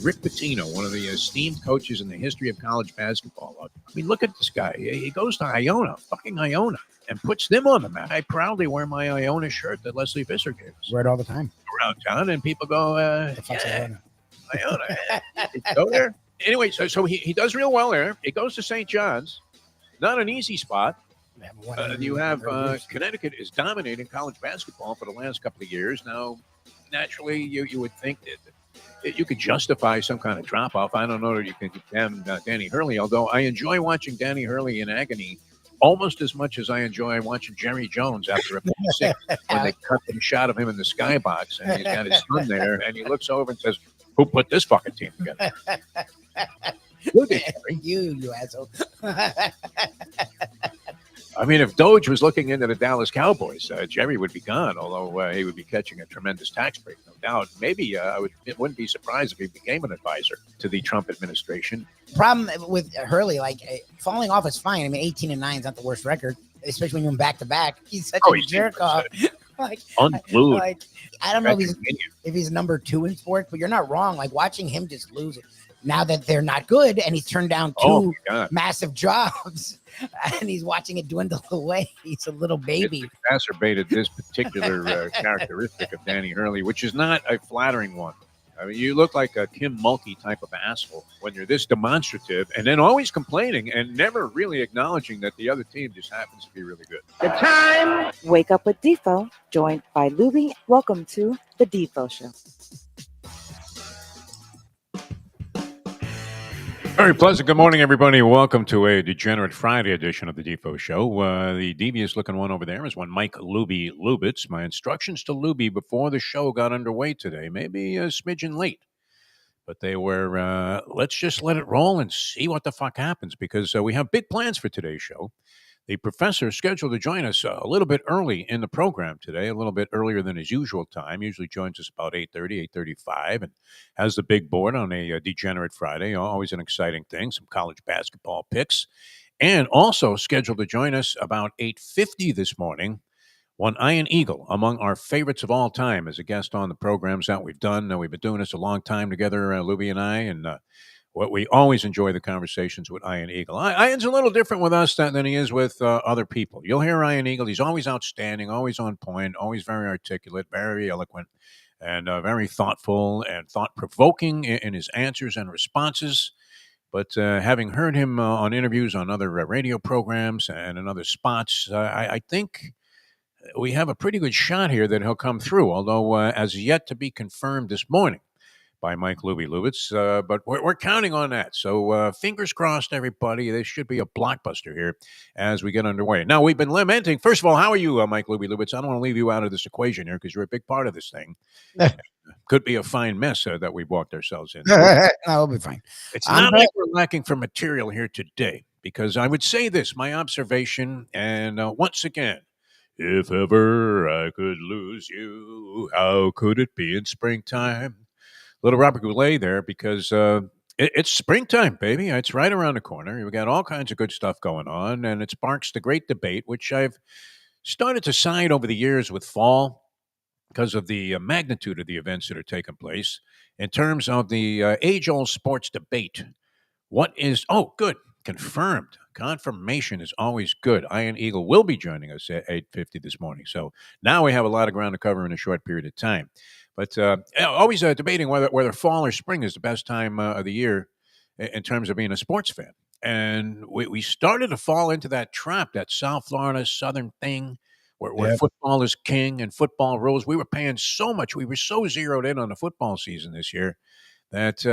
Rick Pitino, one of the esteemed coaches in the history of college basketball. I mean, look at this guy. He goes to fucking Iona, and puts them on the map. I proudly wear my Iona shirt that Leslie Visser gave us. Wear it all the time. Around town, and people go, Iona. Go there. Anyway, so he does real well there. It goes to St. John's. Not an easy spot. You have Connecticut is dominating college basketball for the last couple of years. Now, naturally, you would think that you could justify some kind of drop-off. I don't know that you can condemn Danny Hurley, although I enjoy watching Danny Hurley in agony almost as much as I enjoy watching Jerry Jones after a pick when they cut the shot of him in the skybox, and he's got his son there, and he looks over and says, "Who put this fucking team together?" You asshole. I mean, if Doge was looking into the Dallas Cowboys, Jerry would be gone, although he would be catching a tremendous tax break, no doubt. Maybe it wouldn't be surprised if he became an advisor to the Trump administration. Problem with Hurley, falling off is fine. I mean, 18-9 is not the worst record, especially when you're back to back. He's such a jerk off. Unglued. I don't know if he's number 2 in sports, but you're not wrong. Watching him just lose it. Now that they're not good, and he's turned down 2 massive jobs, and he's watching it dwindle away. He's a little baby. It's exacerbated this particular characteristic of Danny Hurley, which is not a flattering one. I mean, you look like a Kim Mulkey type of asshole when you're this demonstrative and then always complaining and never really acknowledging that the other team just happens to be really good. The time. Wake up with Defo, joined by Lubie. Welcome to the Defo Show. Very pleasant. Good morning, everybody. Welcome to a Degenerate Friday edition of the Defo Show. The devious-looking one over there is one Mike Lubie Lubitz. My instructions to Lubie before the show got underway today, maybe a smidgen late, but they were, let's just let it roll and see what the fuck happens, because we have big plans for today's show. The professor is scheduled to join us a little bit early in the program today, a little bit earlier than his usual time. Usually joins us about 8:30, 8:35, and has the big board on a Degenerate Friday. Always an exciting thing, some college basketball picks. And also scheduled to join us about 8:50 this morning, one Iron Eagle, among our favorites of all time, as a guest on the programs that we've done. We've been doing this a long time together, Lubie and I, and we always enjoy the conversations with Iron Eagle. Iron's a little different with us than he is with other people. You'll hear Iron Eagle. He's always outstanding, always on point, always very articulate, very eloquent, and very thoughtful and thought-provoking in his answers and responses. But having heard him on interviews on other radio programs and in other spots, I think we have a pretty good shot here that he'll come through, although as yet to be confirmed this morning by Mike Lubie Lubitz, but we're counting on that. So fingers crossed, everybody. This should be a blockbuster here as we get underway. Now, we've been lamenting. First of all, how are you, Mike Lubie Lubitz? I don't want to leave you out of this equation here because you're a big part of this thing. Could be a fine mess that we've walked ourselves in. I'll be fine. It's not like we're lacking for material here today, because I would say this, my observation, and once again, if ever I could lose you, how could it be in springtime? Little Robert Goulet there, because it's springtime, baby. It's right around the corner. We've got all kinds of good stuff going on, and it sparks the great debate, which I've started to side over the years with fall because of the magnitude of the events that are taking place. In terms of the age-old sports debate, good, confirmed. Confirmation is always good. Iron Eagle will be joining us at 8:50 this morning. So now we have a lot of ground to cover in a short period of time. But always debating whether fall or spring is the best time of the year in terms of being a sports fan. And we started to fall into that trap, that South Florida Southern thing, where football is king and football rules. We were paying so much. We were so zeroed in on the football season this year that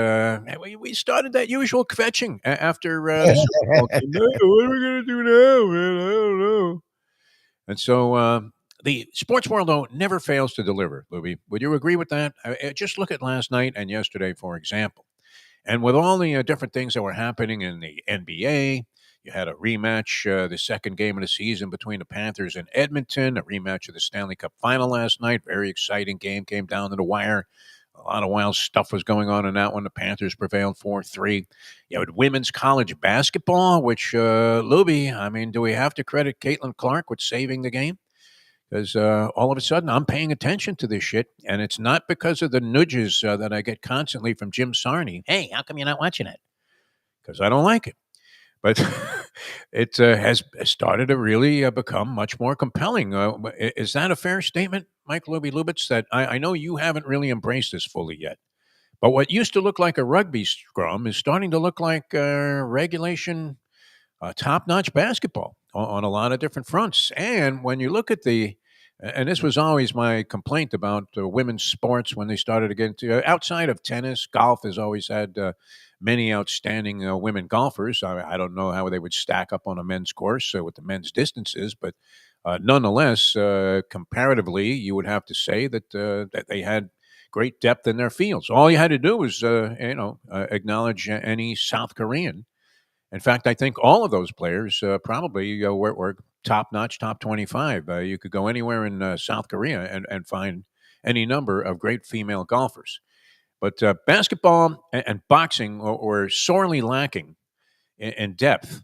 we started that usual kvetching after the Super Bowl. What are we going to do now, man? I don't know. And so the sports world, though, never fails to deliver, Lubie. Would you agree with that? Just look at last night and yesterday, for example. And with all the different things that were happening in the NBA, you had a rematch, the second game of the season between the Panthers and Edmonton, a rematch of the Stanley Cup Final last night. Very exciting game, came down to the wire. A lot of wild stuff was going on in that one. The Panthers prevailed 4-3. You had women's college basketball, which, Lubie, I mean, do we have to credit Caitlin Clark with saving the game? because all of a sudden I'm paying attention to this shit, and it's not because of the nudges that I get constantly from Jim Sarney. Hey, how come you're not watching it? Because I don't like it. But it has started to really become much more compelling. Is that a fair statement, Mike Lubitz? That I know you haven't really embraced this fully yet. But what used to look like a rugby scrum is starting to look like regulation, top-notch basketball on a lot of different fronts. And when you look at and this was always my complaint about women's sports when they started to get into outside of tennis, golf has always had many outstanding women golfers. I don't know how they would stack up on a men's course with the men's distances, but nonetheless, comparatively, you would have to say that they had great depth in their fields. All you had to do was, acknowledge any South Korean. In fact, I think all of those players probably were top notch, top 25. You could go anywhere in South Korea and find any number of great female golfers. But basketball and boxing were sorely lacking in depth.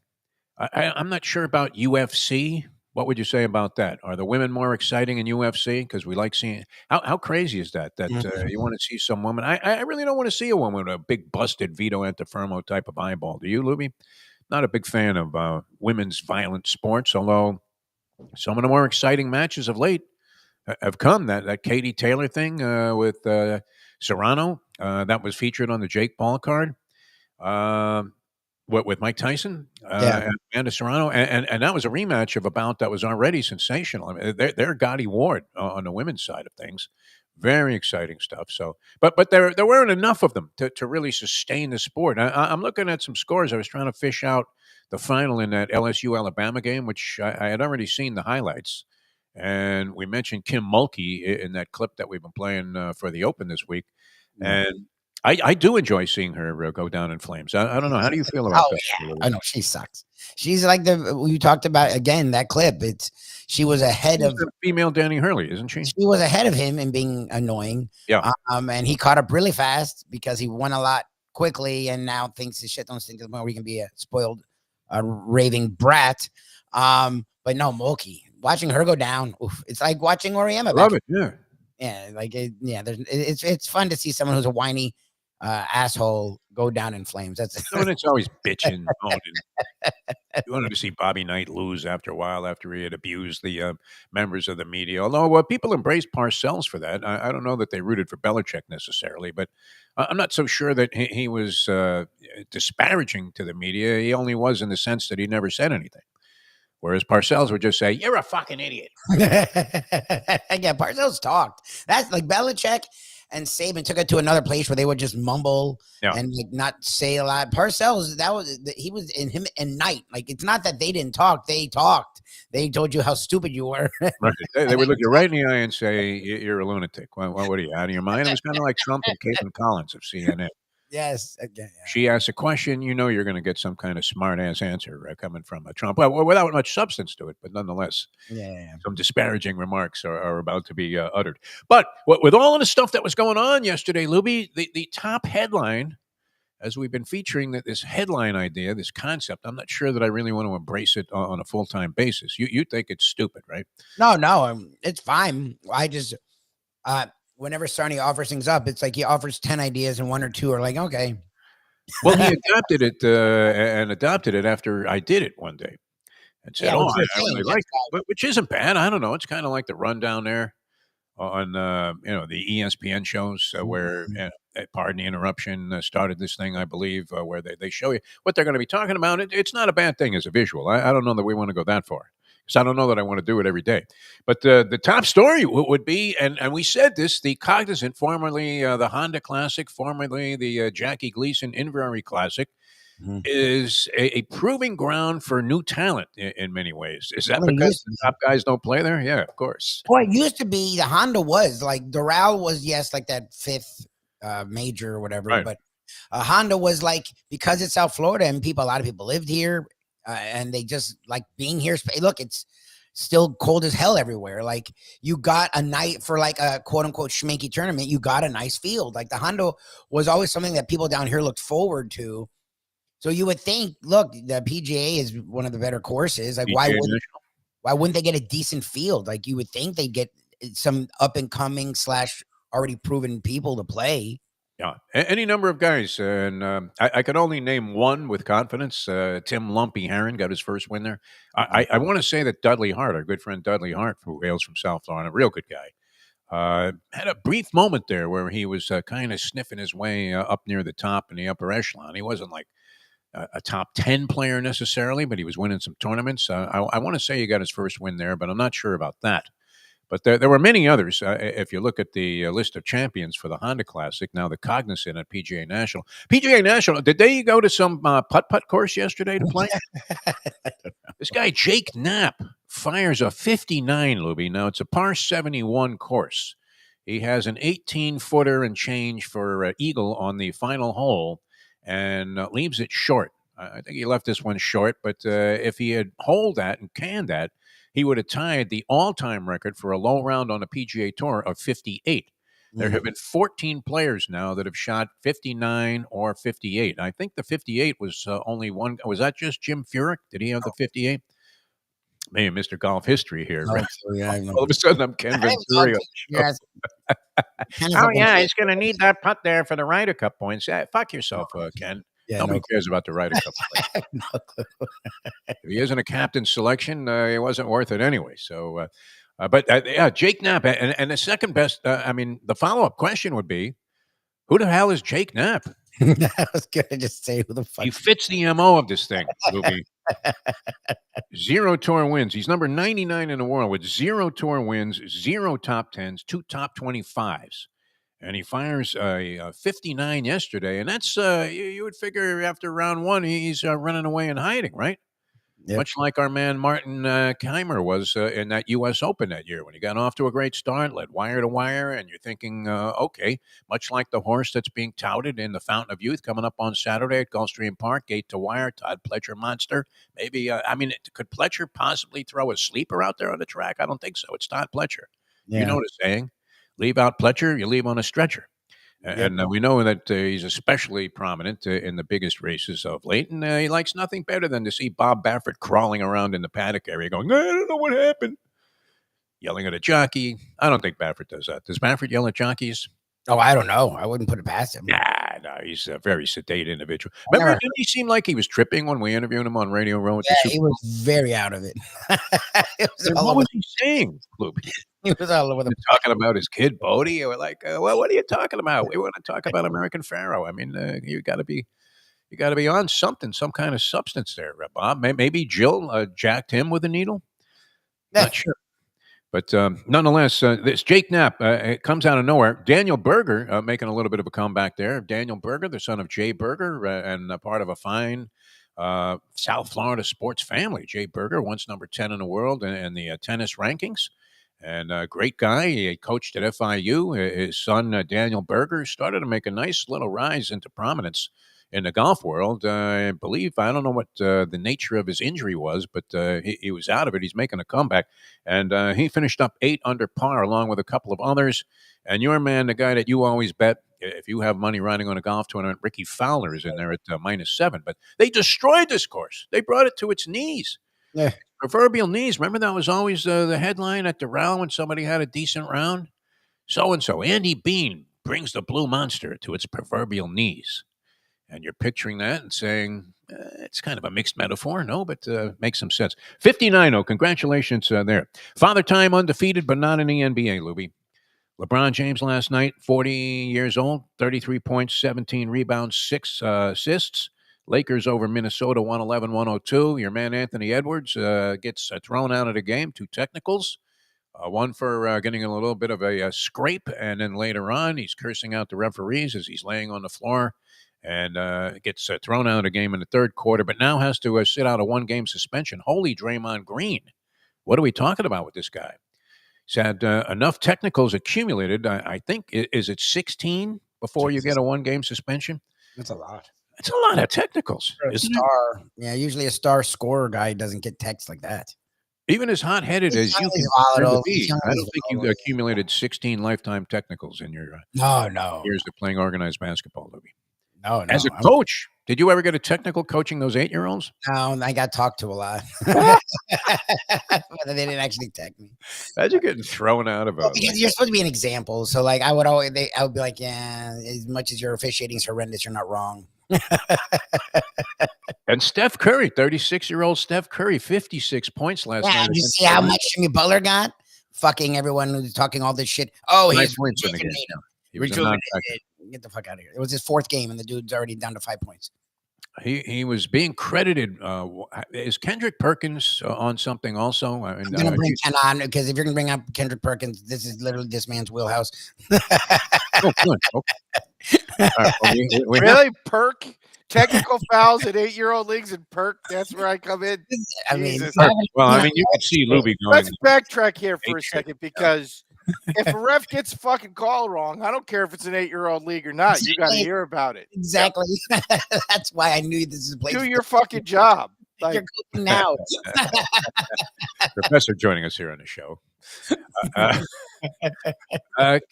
I'm not sure about UFC. What would you say about that? Are the women more exciting in UFC? Because we like seeing how crazy is that? That you want to see some woman. I really don't want to see a woman with a big busted Vito Antifermo type of eyeball. Do you, Lubie? Not a big fan of women's violent sports, although some of the more exciting matches of late have come. That Katie Taylor thing with Serrano that was featured on the Jake Paul card. What with Mike Tyson, and Amanda Serrano, and that was a rematch of a bout that was already sensational. I mean, they're Gotti Ward on the women's side of things. Very exciting stuff. So, but there weren't enough of them to really sustain the sport. I'm looking at some scores. I was trying to fish out the final in that LSU Alabama game, which I had already seen the highlights. And we mentioned Kim Mulkey in that clip that we've been playing for the Open this week. And I do enjoy seeing her go down in flames. I don't know. How do you feel about that? Yeah. I know she sucks. She's like you talked about again, that clip. She was ahead of female Danny Hurley, isn't she? She was ahead of him in being annoying. Yeah. And he caught up really fast because he won a lot quickly and now thinks his shit don't stink as well. We can be a spoiled, raving brat. But no, Mulkey, watching her go down, it's like watching Oriema. Love it. Yeah. Yeah. It's fun to see someone who's a whiny asshole go down in flames. That's and it's always bitching. You wanted to see Bobby Knight lose after a while after he had abused the members of the media. Although people embraced Parcells for that. I don't know that they rooted for Belichick necessarily, but I'm not so sure that he was disparaging to the media. He only was in the sense that he never said anything. Whereas Parcells would just say, "You're a fucking idiot." Yeah, Parcells talked. That's like Belichick and Saban took it to another place where they would just mumble and like not say a lot. Parcells, he was in him and Knight. Like, it's not that they didn't talk; they talked. They told you how stupid you were. Right. They would look you right in the eye and say, "You're a lunatic. What are you, out of your mind?" It was kind of like Trump and Caitlin Collins of CNN. Yes. Again, yeah. She asks a question, you're going to get some kind of smart ass answer coming from Trump. Well, without much substance to it, but nonetheless, some disparaging remarks are about to be uttered. But with all of the stuff that was going on yesterday, Lubie, the top headline, as we've been featuring this headline idea, this concept, I'm not sure that I really want to embrace it on a full-time basis. You think it's stupid, right? No, it's fine. I just whenever Sarney offers things up, it's like he offers 10 ideas and one or two are like, okay. Well, he adapted it and adopted it after I did it one day and said, I really like it, which isn't bad. I don't know. It's kind of like the rundown there on, the ESPN shows where, pardon the interruption, started this thing, I believe, where they show you what they're going to be talking about. It's not a bad thing as a visual. I don't know that we want to go that far. Because I don't know that I want to do it every day. But the top story would be, and we said this, the Cognizant, formerly the Honda Classic, formerly the Jackie Gleason Inverary Classic, is a proving ground for new talent in many ways. Is that because the top guys don't play there? Yeah, of course. Well, it used to be the Honda was, like, Doral was, yes, like that fifth major or whatever. Right. But Honda was like, because it's South Florida and a lot of people lived here. And they just like being here. Look, it's still cold as hell everywhere. Like, you got a night for like a quote unquote schmanky tournament. You got a nice field. Like, the Honda was always something that people down here looked forward to. So you would think, look, the PGA is one of the better courses. Like, why wouldn't Why wouldn't they get a decent field? Like you would think they'd get some up and coming / already proven people to play. Yeah, any number of guys, and I could only name one with confidence. Tim Lumpy Heron got his first win there. I want to say that Dudley Hart, our good friend Dudley Hart, who hails from South Florida, a real good guy, had a brief moment there where he was kind of sniffing his way up near the top in the upper echelon. He wasn't like a top 10 player necessarily, but he was winning some tournaments. I want to say he got his first win there, but I'm not sure about that. But there were many others. If you look at the list of champions for the Honda Classic, now the Cognizant at PGA National. PGA National, did they go to some putt-putt course yesterday to play? This guy, Jake Knapp, fires a 59, Lubie. Now, it's a par 71 course. He has an 18-footer and change for eagle on the final hole and leaves it short. I think he left this one short, but if he had holed that and canned that, he would have tied the all-time record for a low round on a PGA Tour of 58. There have been 14 players now that have shot 59 or 58. I think the 58 was only one. Was that just Jim Furyk? Did he have the 58? Man, Mr. Golf history here. Oh, yeah, all of a sudden, I'm Ken Venturia. Oh, yeah, he's going to need that putt there for the Ryder Cup points. Yeah, fuck yourself, Ken. Yeah, nobody cares about the Ryder Cup points. No clue. If he isn't a captain selection, it wasn't worth it anyway. So, but yeah, Jake Knapp. And the second best, the follow-up question would be, who the hell is Jake Knapp? I was going to just say, who the fuck? He fits the MO of this thing, Lubie. 0 tour wins. He's number 99 in the world with 0 tour wins, 0 top 10s, 2 top 25s. And he fires a 59 yesterday. And that's, you would figure after round one, he's running away and hiding, right? Yep. Much like our man Martin Keimer was in that U.S. Open that year when he got off to a great start, led wire to wire, and you're thinking, okay, much like the horse that's being touted in the Fountain of Youth coming up on Saturday at Gulfstream Park, gate to wire, Todd Pletcher monster. Maybe, could Pletcher possibly throw a sleeper out there on the track? I don't think so. It's Todd Pletcher. Yeah. You know the saying, leave out Pletcher, you leave on a stretcher. And we know that he's especially prominent in the biggest races of late. And he likes nothing better than to see Bob Baffert crawling around in the paddock area going, I don't know what happened. Yelling at a jockey. I don't think Baffert does that. Does Baffert yell at jockeys? Oh, I don't know. I wouldn't put it past him. Nah, no, he's a very sedate individual. Remember, didn't he seem like he was tripping when we interviewed him on Radio Row? Yeah, he was very out of it. What was he saying, Lubie? He was all over the talking about his kid Bodie. We're like, well, what are you talking about? We want to talk about American Pharaoh. I mean, you got to be on something, some kind of substance there, Bob. Maybe Jill jacked him with a needle. Not sure, but nonetheless, this Jake Knapp it comes out of nowhere. Daniel Berger making a little bit of a comeback there. Daniel Berger, the son of Jay Berger, and part of a fine South Florida sports family. Jay Berger, once number 10 in the world in the tennis rankings. And a great guy. He coached at FIU. His son, Daniel Berger, started to make a nice little rise into prominence in the golf world. I believe, I don't know what the nature of his injury was, but he was out of it. He's making a comeback. And he finished up 8 under par along with a couple of others. And your man, the guy that you always bet, if you have money riding on a golf tournament, Ricky Fowler is in there at -7. But they destroyed this course. They brought it to its knees. Yeah. Proverbial knees. Remember that was always the headline at the round when somebody had a decent round? So-and-so, Andy Bean brings the Blue Monster to its proverbial knees. And you're picturing that and saying, it's kind of a mixed metaphor. No, but makes some sense. 59, congratulations there. Father Time undefeated, but not in the NBA, Lubie. LeBron James last night, 40 years old, 33 points, 17 rebounds, 6 assists. Lakers over Minnesota, 111-102. Your man Anthony Edwards gets thrown out of the game, 2 technicals. One for getting a little bit of a scrape, and then later on, he's cursing out the referees as he's laying on the floor and gets thrown out of the game in the third quarter, but now has to sit out a 1-game suspension. Holy Draymond Green. What are we talking about with this guy? He's had enough technicals accumulated. I think, is it 16 before you get a 1-game suspension? That's a lot. It's a lot of technicals. Yeah, usually a star scorer guy doesn't get texts like that. Even as hot-headed as you can be, I don't think you accumulated 16 lifetime technicals in your years of playing organized basketball, Lubie. No. As a coach, did you ever get a technical coaching those 8-year-olds? No, I got talked to a lot. But they didn't actually tech me. Imagine getting thrown out of a. Because you're supposed to be an example. So like I would be like, yeah, as much as your officiating is horrendous, you're not wrong. And Steph Curry, 36-year-old Steph Curry, 56 points last night. Did you see how much Jimmy Butler got? Fucking everyone who's talking all this shit. Oh, he's points in the game. He was Get the fuck out of here. It was his 4th game, and the dude's already down to 5 points. He was being credited. Is Kendrick Perkins on something also? I'm going to bring Ken on, because if you're going to bring up Kendrick Perkins, this is literally this man's wheelhouse. Oh, good. Okay. Right, we really? Perk? Technical fouls at 8-year-old leagues and Perk? That's where I come in? I mean, well, I mean, you could see Lubie going. Let's backtrack here for a second, because if a ref gets a fucking call wrong, I don't care if it's an 8-year-old league or not. You got to hear about it. Exactly. That's why I knew this is a place. Do your fucking job. Like, you're cooking now. Professor joining us here on the show.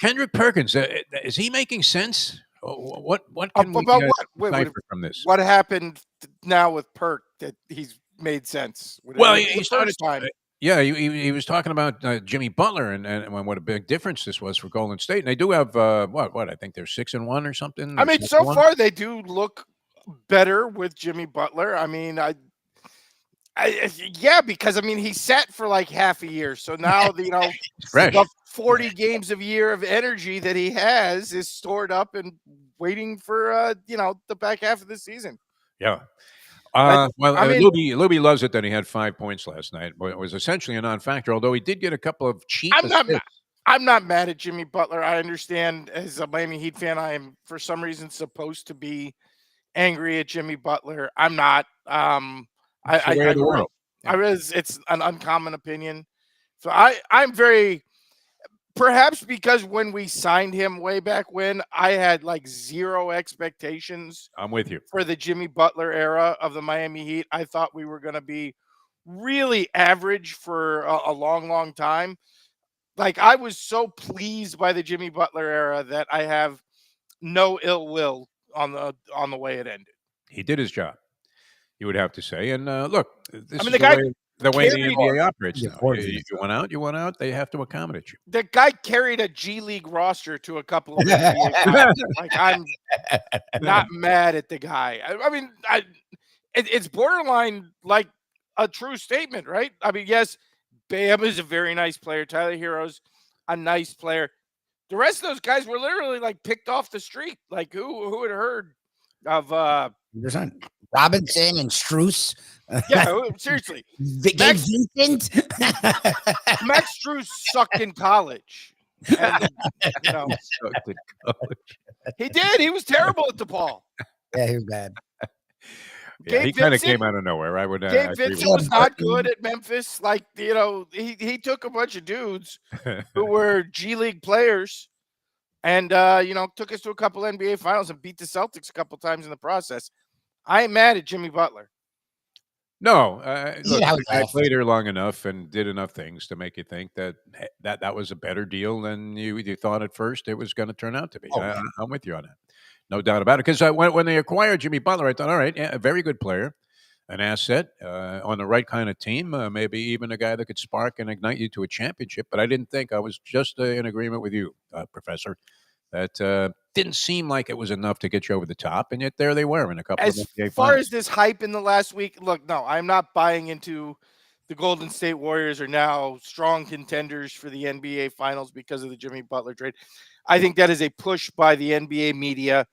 Kendrick Perkins, is he making sense? What can we decipher from this? What happened now with Perk that he's made sense? Well, he started time. Yeah, he was talking about Jimmy Butler and what a big difference this was for Golden State. And they do have what I think they're 6-1 or something. I mean, so far they do look better with Jimmy Butler. I mean, yeah, because I mean he sat for like half a year, so now the 40 games of year of energy that he has is stored up and waiting for the back half of the season. Yeah. Lubie loves it that he had 5 points last night. It was essentially a non-factor, although he did get a couple of cheap. I'm not mad at Jimmy Butler. I understand, as a Miami Heat fan, I am for some reason supposed to be angry at Jimmy Butler. I'm not. It's an uncommon opinion. So I'm very, perhaps because when we signed him way back when, I had like zero expectations. I'm with you. For the Jimmy Butler era of the Miami Heat, I thought we were going to be really average for a long, long time. Like, I was so pleased by the Jimmy Butler era that I have no ill will on the way it ended. He did his job, you would have to say. And look, this is the way the NBA operates now. You went out, they have to accommodate you. The guy carried a G League roster to a couple of NBA finals. Like, I'm not mad at the guy. I mean, it's borderline like a true statement, right? I mean, yes, Bam is a very nice player. Tyler Hero's a nice player. The rest of those guys were literally like picked off the street. Like, who had heard of Robinson and Strus? Yeah, seriously. Max Vincent? Max Strus sucked in college. And, sucked in college. He did. He was terrible at DePaul. Yeah, he was bad. Yeah, he kind of came out of nowhere. I would. Gabe Vincent was not good at Memphis. Like, he took a bunch of dudes who were G League players, and took us to a couple NBA finals and beat the Celtics a couple times in the process. I ain't mad at Jimmy Butler. No, look, I played here long enough and did enough things to make you think that was a better deal than you thought at first it was going to turn out to be. I'm with you on that. No doubt about it. Because when they acquired Jimmy Butler, I thought, all right, a very good player, an asset on the right kind of team, maybe even a guy that could spark and ignite you to a championship. But I didn't think, I was just in agreement with you, Professor, that didn't seem like it was enough to get you over the top. And yet there they were in a couple of NBA finals. As far as this hype in the last week, look, no, I'm not buying into the Golden State Warriors are now strong contenders for the NBA finals because of the Jimmy Butler trade. I think that is a push by the NBA media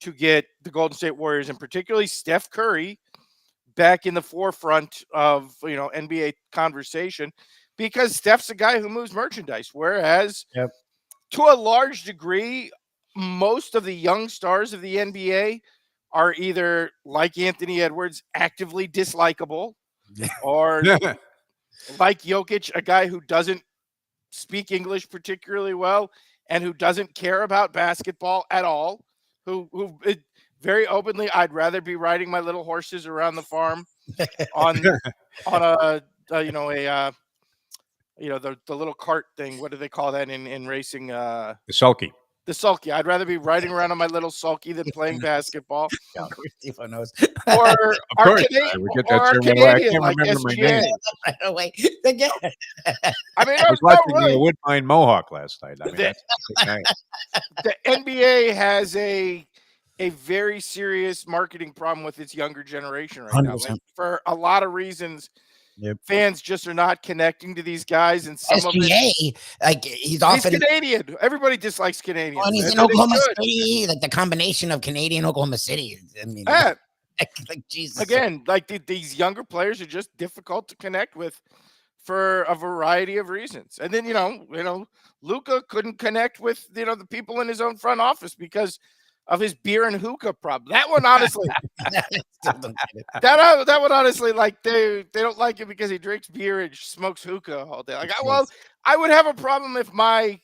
to get the Golden State Warriors, and particularly Steph Curry, back in the forefront of NBA conversation, because Steph's a guy who moves merchandise, whereas to a large degree, most of the young stars of the NBA are either, like Anthony Edwards, actively dislikable, or like Jokic, a guy who doesn't speak English particularly well and who doesn't care about basketball at all. Who very openly, I'd rather be riding my little horses around the farm on a the little cart thing. What do they call that in racing? The sulky. The sulky. I'd rather be riding around on my little sulky than playing basketball. Of course, Defo knows. Or Of our, course, Cana- I would get or that our too right away. I Canadian, can't like remember my name. SGA. Right away. Again. I mean, I was no, watching really. Woodbine Mohawk last night. I mean, The- that's nice. The NBA has a very serious marketing problem with its younger generation right now. 100%. Like, for a lot of reasons, Yep. fans just are not connecting to these guys, and some of it. SGA, like he's He's often Canadian. Everybody dislikes Canadians. and he's in and they Oklahoma should. City. Like the combination of Canadian Oklahoma City. I mean, Yeah, like Jesus. again, like these younger players are just difficult to connect with for a variety of reasons. And then Luka couldn't connect with the people in his own front office because of his beer and hookah problem. That one, honestly, Still don't get it. that one, honestly, like they don't like it because he drinks beer and smokes hookah all day. Like, I would have a problem if my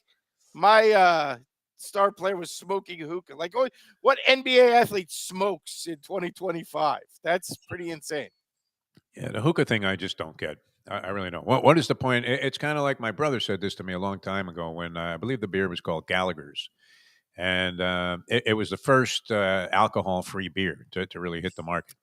star player was smoking hookah. Like, what NBA athlete smokes in 2025? That's pretty insane. Yeah, the hookah thing I just don't get. I really don't. What is the point? It's kind of like my brother said this to me a long time ago when I believe the beer was called Gallagher's. And it was the first alcohol-free beer to really hit the market.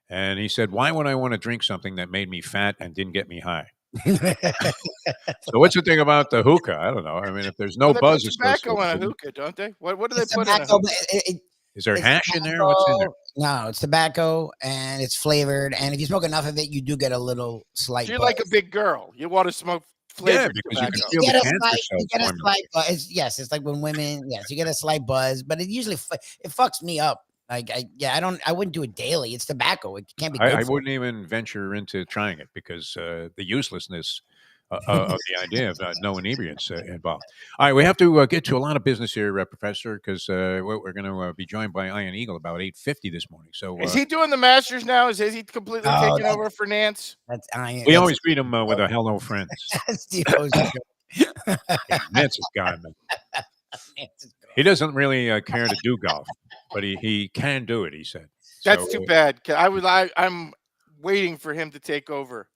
And he said, "Why would I want to drink something that made me fat and didn't get me high?" So what's the thing about the hookah? I don't know. I mean, if there's no Well, they buzz put tobacco associated in a with it, hookah, don't they? What do they It's put in a tobacco, hookah? but is there it's hash in there? What's in there? No, it's tobacco and it's flavored. And if you smoke enough of it, you do get a little slight. So you're buzz. like a big girl. You want to smoke Yeah, flavored because you can tobacco. feel You the get a cancer slight, you cells get a forming. slight buzz. Yes, it's like when women. Yes, you get a slight buzz, but it usually it fucks me up. Like I wouldn't do it daily. It's tobacco. It can't be good. I for wouldn't even venture into trying it because the uselessness of the idea of no inebriants involved. All right, we have to get to a lot of business here, Professor, because we're going to be joined by Iron Eagle about 8:50 this morning. So Is he doing the Masters now? Is he completely Oh, taking that's- over for Nance? That's iron. we always greet him with a hello, friends. That's Defoe's joke. Yeah, Nance is gone. Man. Nance is He doesn't really care to do golf, but he can do it, he said. That's So, too bad. 'Cause I'm waiting for him to take over.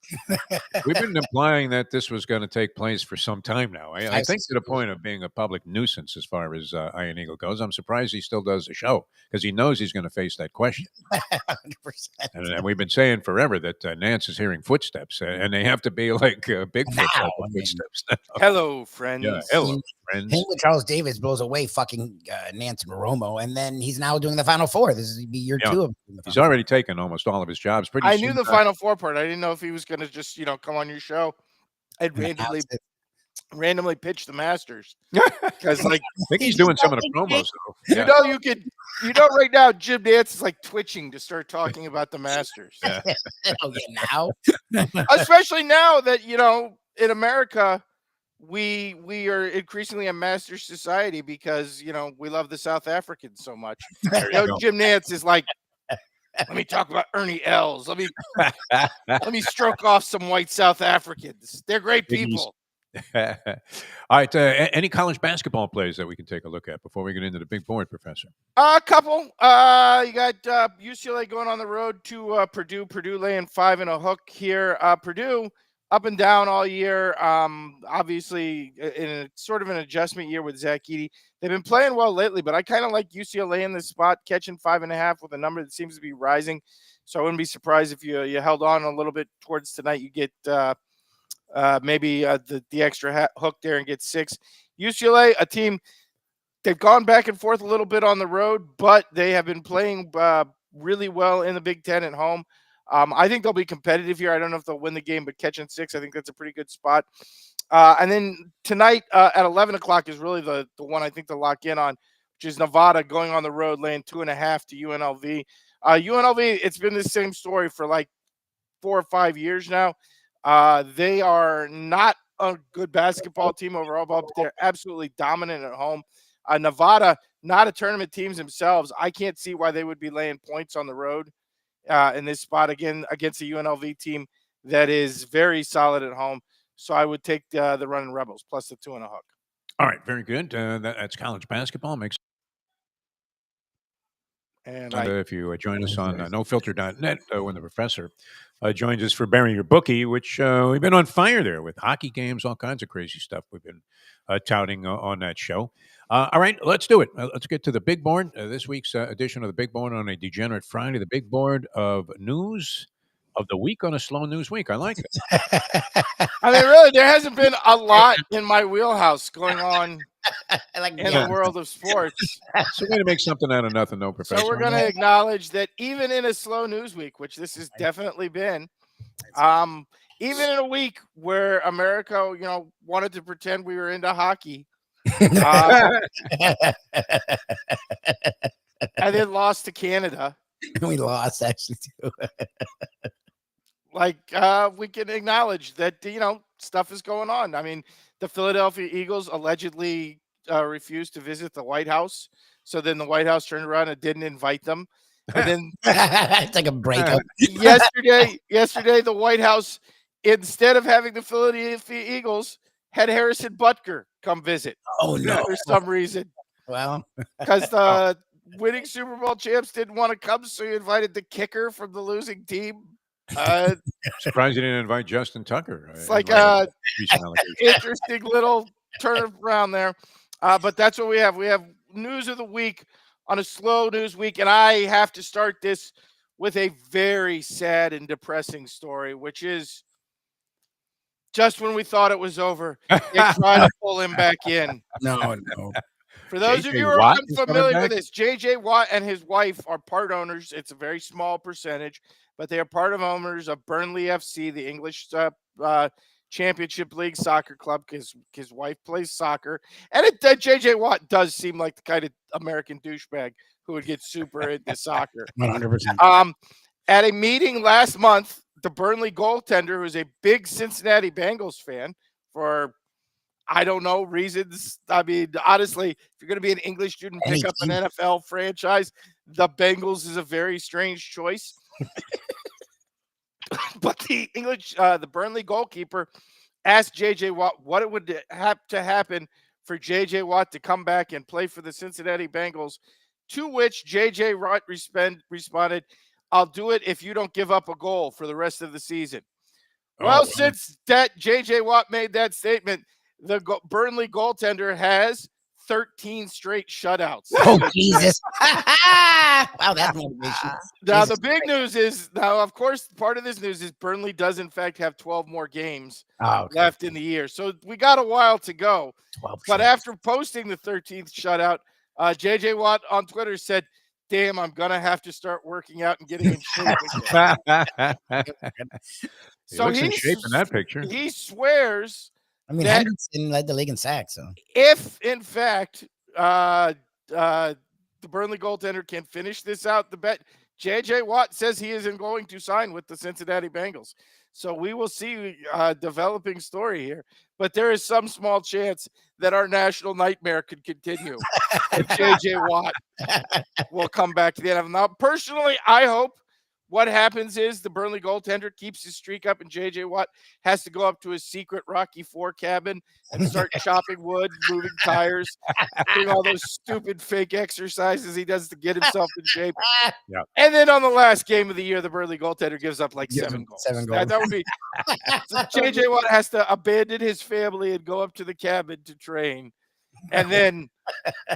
we've been implying that this was going to take place for some time now. I think to the point of being a public nuisance as far as Iron Eagle goes. I'm surprised he still does the show because he knows he's going to face that question. 100%. And we've been saying forever that Nance is hearing footsteps, and they have to be like Bigfoot Now, type I of mean- footsteps now. Hello, friends. Yeah, hello, friends. Him with Charles Davis blows away fucking Nance Moromo, and then he's now doing the Final Four. This is be year Yeah. 2 of doing the He's Final already taken almost all of his jobs. Pretty I soon, knew the Final Four part. I didn't know if he was going to just come on your show and Four. randomly pitch the Masters because like I think he's doing some of the promos. Though. Yeah. right now Jim Nance is like twitching to start talking about the Masters. Yeah. Oh yeah, now Especially now that in America we are increasingly a master society because we love the South Africans so much. There you go. Jim Nance is like, let me talk about Ernie Els. Let me stroke off some white South Africans. They're great people. All right. Any college basketball plays that we can take a look at before we get into the big board, Professor? A couple. You got UCLA going on the road to Purdue. Purdue laying 5 and a hook here. Purdue up and down all year. Obviously, in a sort of an adjustment year with Zach Edey. They've been playing well lately, but I kind of like UCLA in this spot, catching 5.5 with a number that seems to be rising. So I wouldn't be surprised if you held on a little bit towards tonight. You get maybe the extra hook there and get 6. UCLA, a team, they've gone back and forth a little bit on the road, but they have been playing really well in the Big Ten at home. I think they'll be competitive here. I don't know if they'll win the game, but catching 6, I think that's a pretty good spot. And then tonight at 11 o'clock is really the one I think to lock in on, which is Nevada going on the road, laying 2.5 to UNLV. UNLV, it's been the same story for like 4 or 5 years now. They are not a good basketball team overall, but they're absolutely dominant at home. Nevada, not a tournament teams themselves. I can't see why they would be laying points on the road in this spot again against a UNLV team that is very solid at home. So I would take the Running Rebels plus the 2 and a hook. All right. Very good. That's college basketball. Makes And if you join us on nofilter.net when the professor joins us for Bury Your Bookie, which we've been on fire there with hockey games, all kinds of crazy stuff we've been touting on that show. All right, let's do it. Let's get to the big board. This week's edition of the big board on a Degenerate Friday, the big board of news of the week on a slow news week. I like it. I mean, really, there hasn't been a lot in my wheelhouse going on in the world of sports. So we're going to make something out of nothing, though, Professor. So we're going to acknowledge that even in a slow news week, which this has definitely been, even in a week where America, wanted to pretend we were into hockey, and then lost to Canada. We lost, actually, too. We can acknowledge that, stuff is going on. I mean, the Philadelphia Eagles allegedly refused to visit the White House. So then the White House turned around and didn't invite them. And then it's like a breakup. yesterday, the White House, instead of having the Philadelphia Eagles, had Harrison Butker come visit. Oh, no. For some reason. Well, because the winning Super Bowl champs didn't want to come, so he invited the kicker from the losing team. Surprised you didn't invite Justin Tucker. It's like a interesting little turn around there. But that's what we have. We have news of the week on a slow news week, and I have to start this with a very sad and depressing story, which is just when we thought it was over, they tried to pull him back in. No. For those of you who are unfamiliar with this, J.J. Watt and his wife are part owners. It's a very small percentage, but they are part of owners of Burnley FC, the English Championship League soccer club, because his wife plays soccer. And J.J. Watt does seem like the kind of American douchebag who would get super into soccer. 100%. At a meeting last month, the Burnley goaltender, who's a big Cincinnati Bengals fan for, I don't know, reasons. I mean, honestly, if you're going to be an English student, pick up an NFL franchise, the Bengals is a very strange choice. But the Burnley goalkeeper asked J.J. Watt what it would have to happen for J.J. Watt to come back and play for the Cincinnati Bengals, to which J.J. Watt responded, "I'll do it if you don't give up a goal for the rest of the season." Well, since that J.J. Watt made that statement, the Burnley goaltender has 13 straight shutouts. Oh, Jesus. Wow, that's motivation. Now, the big news is, of course, part of this news is Burnley does, in fact, have 12 more games left in the year. So we got a while to go. But after posting the 13th shutout, J.J. Watt on Twitter said, "Damn, I'm going to have to start working out and getting in shape again." So he's in shape in that picture. He swears. I mean, Henderson led the league in sacks. So if, in fact, the Burnley goaltender can finish this out, the bet, J.J. Watt says he isn't going to sign with the Cincinnati Bengals. So we will see a developing story here. But there is some small chance that our national nightmare could continue. If J.J. Watt will come back to the NFL. Now, personally, I hope what happens is the Burnley goaltender keeps his streak up, and J.J. Watt has to go up to his secret Rocky IV cabin and start chopping wood, moving tires, doing all those stupid fake exercises he does to get himself in shape. Yeah. And then on the last game of the year, the Burnley goaltender gives up like 7 goals. 7 goals. That would be so J.J. Watt has to abandon his family and go up to the cabin to train, and then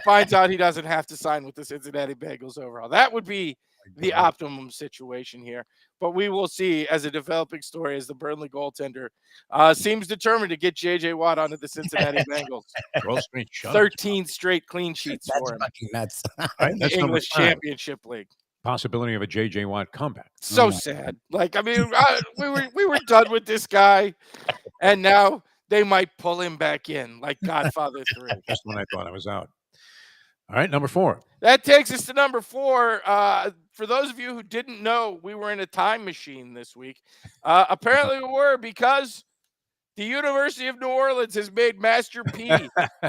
finds out he doesn't have to sign with the Cincinnati Bengals overall. That would be the optimum situation here. But we will see as a developing story as the Burnley goaltender seems determined to get J.J. Watt onto the Cincinnati Bengals. 13 straight clean sheets for him. Fucking nuts. In the English Championship League. Possibility of a J.J. Watt comeback. So sad. Like, I mean, we were done with this guy, and now they might pull him back in like Godfather 3. Just when I thought I was out. All right, number 4. That takes us to number 4. For those of you who didn't know, we were in a time machine this week. Apparently we were, because the University of New Orleans has made Master P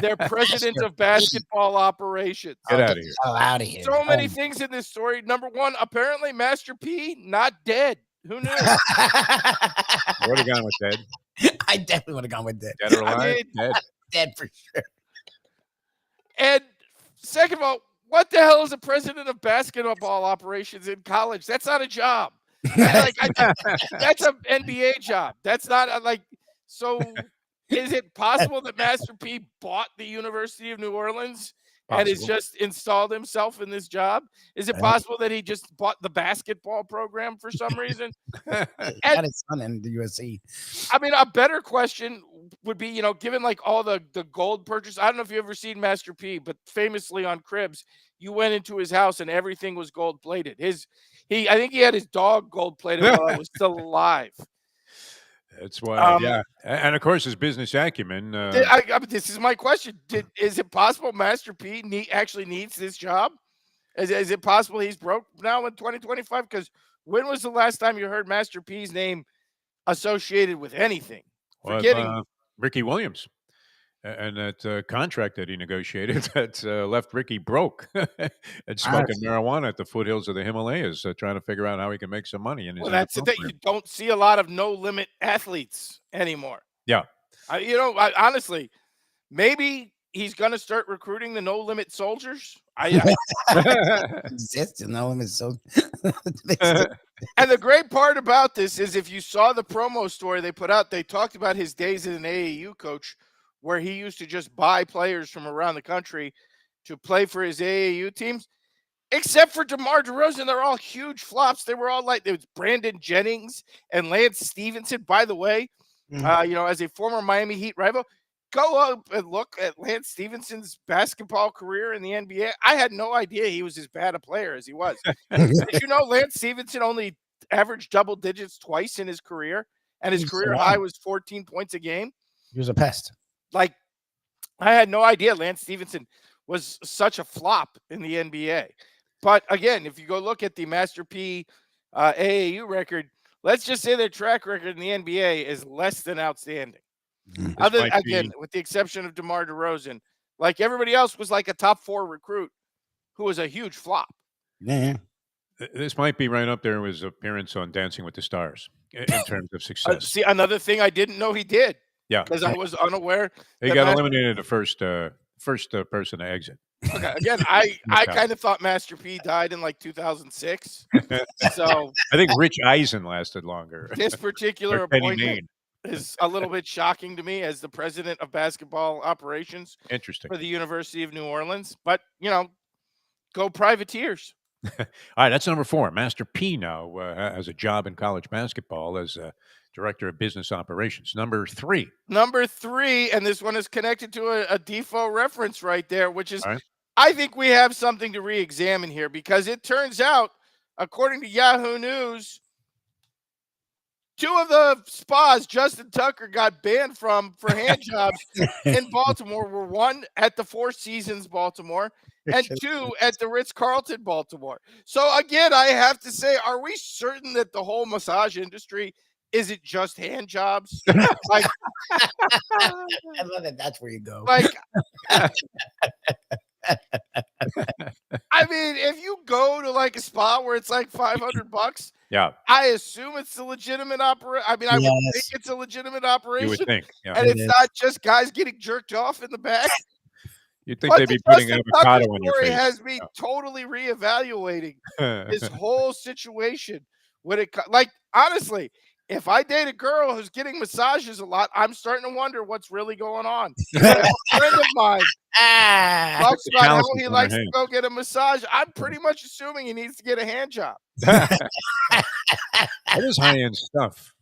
their president of basketball operations. Get out of here. Oh, out of here. So many things in this story. Number 1, apparently Master P not dead. Who knew? I would have gone with dead. I definitely would have gone with dead. Dead or alive? Dead. Dead for sure. And second of all, what the hell is a president of basketball operations in college? That's not a job. That's an NBA job. That's not so. Is it possible that Master P bought the University of New Orleans and has just installed himself in this job? Is it possible that he just bought the basketball program for some reason? Got his son in the USC. I mean, a better question would be, given like all the gold purchase. I don't know if you've ever seen Master P, but famously on Cribs, you went into his house and everything was gold plated. I think he had his dog gold plated while I was still alive. That's why, yeah, and of course his business acumen. This is my question: is it possible Master P actually needs this job? Is it possible he's broke now in 2025? Because when was the last time you heard Master P's name associated with anything? Well, Ricky Williams and that contract that he negotiated that left Ricky broke and smoking marijuana at the foothills of the Himalayas, trying to figure out how he can make some money. That's the thing. You don't see a lot of no-limit athletes anymore. Yeah. Honestly, maybe he's going to start recruiting the no-limit soldiers. Exists no-limit soldiers. And the great part about this is if you saw the promo story they put out, they talked about his days as an AAU coach where he used to just buy players from around the country to play for his AAU teams, except for DeMar DeRozan. They're all huge flops. They were all it was Brandon Jennings and Lance Stevenson. By the way, as a former Miami Heat rival, go up and look at Lance Stevenson's basketball career in the NBA. I had no idea he was as bad a player as he was. Did you know Lance Stevenson only averaged double digits twice in his career, and his career high was 14 points a game? He was a pest. I had no idea Lance Stevenson was such a flop in the NBA. But again, if you go look at the Master P AAU record, let's just say their track record in the NBA is less than outstanding. With the exception of DeMar DeRozan, like everybody else was like a top 4 recruit who was a huge flop. Yeah. This might be right up there with his appearance on Dancing with the Stars in terms of success. See, another thing I didn't know he did. Yeah, because I was unaware. He got eliminated the first person to exit. Okay, again, I kind of thought Master P died in like 2006. So I think Rich Eisen lasted longer. This particular appointment is a little bit shocking to me as the president of basketball operations. Interesting. For the University of New Orleans, but go Privateers. All right, that's number 4. Master P now has a job in college basketball as Director of Business Operations. Number 3, and this one is connected to a Defo reference right there, which is, I think we have something to re-examine here because it turns out, according to Yahoo News, 2 of the spas Justin Tucker got banned for hand jobs in Baltimore were 1 at the Four Seasons Baltimore and 2 at the Ritz-Carlton Baltimore. So again, I have to say, are we certain that the whole massage industry isn't just hand jobs? I love that. That's where you go. I mean, if you go to like a spa where it's like $500, yeah, I assume it's a legitimate operation. I mean, I would think it's a legitimate operation. You would think, yeah. And it's not just guys getting jerked off in the back. You'd think they'd be putting avocado on your face. Has me totally reevaluating this whole situation. Honestly, if I date a girl who's getting massages a lot, I'm starting to wonder what's really going on. A friend of mine talks about how he likes to go get a massage. I'm pretty much assuming he needs to get a hand job. That is high-end stuff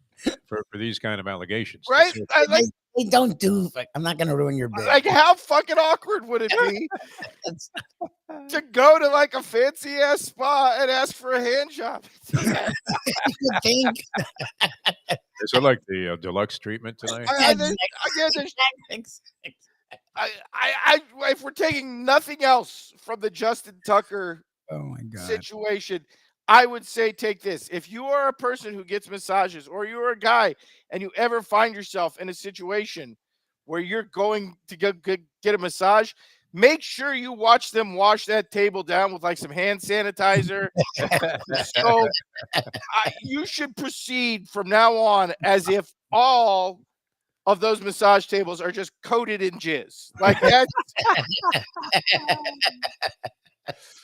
for these kind of allegations. Right? They don't do. I'm not going to ruin your bit. How fucking awkward would it be to go to like a fancy ass spa and ask for a hand job? You think? Is it like the deluxe treatment tonight? If we're taking nothing else from the Justin Tucker situation, I would say take this. If you are a person who gets massages or you're a guy and you ever find yourself in a situation where you're going to get a massage, make sure you watch them wash that table down with like some hand sanitizer. So you should proceed from now on as if all of those massage tables are just coated in jizz. Like that.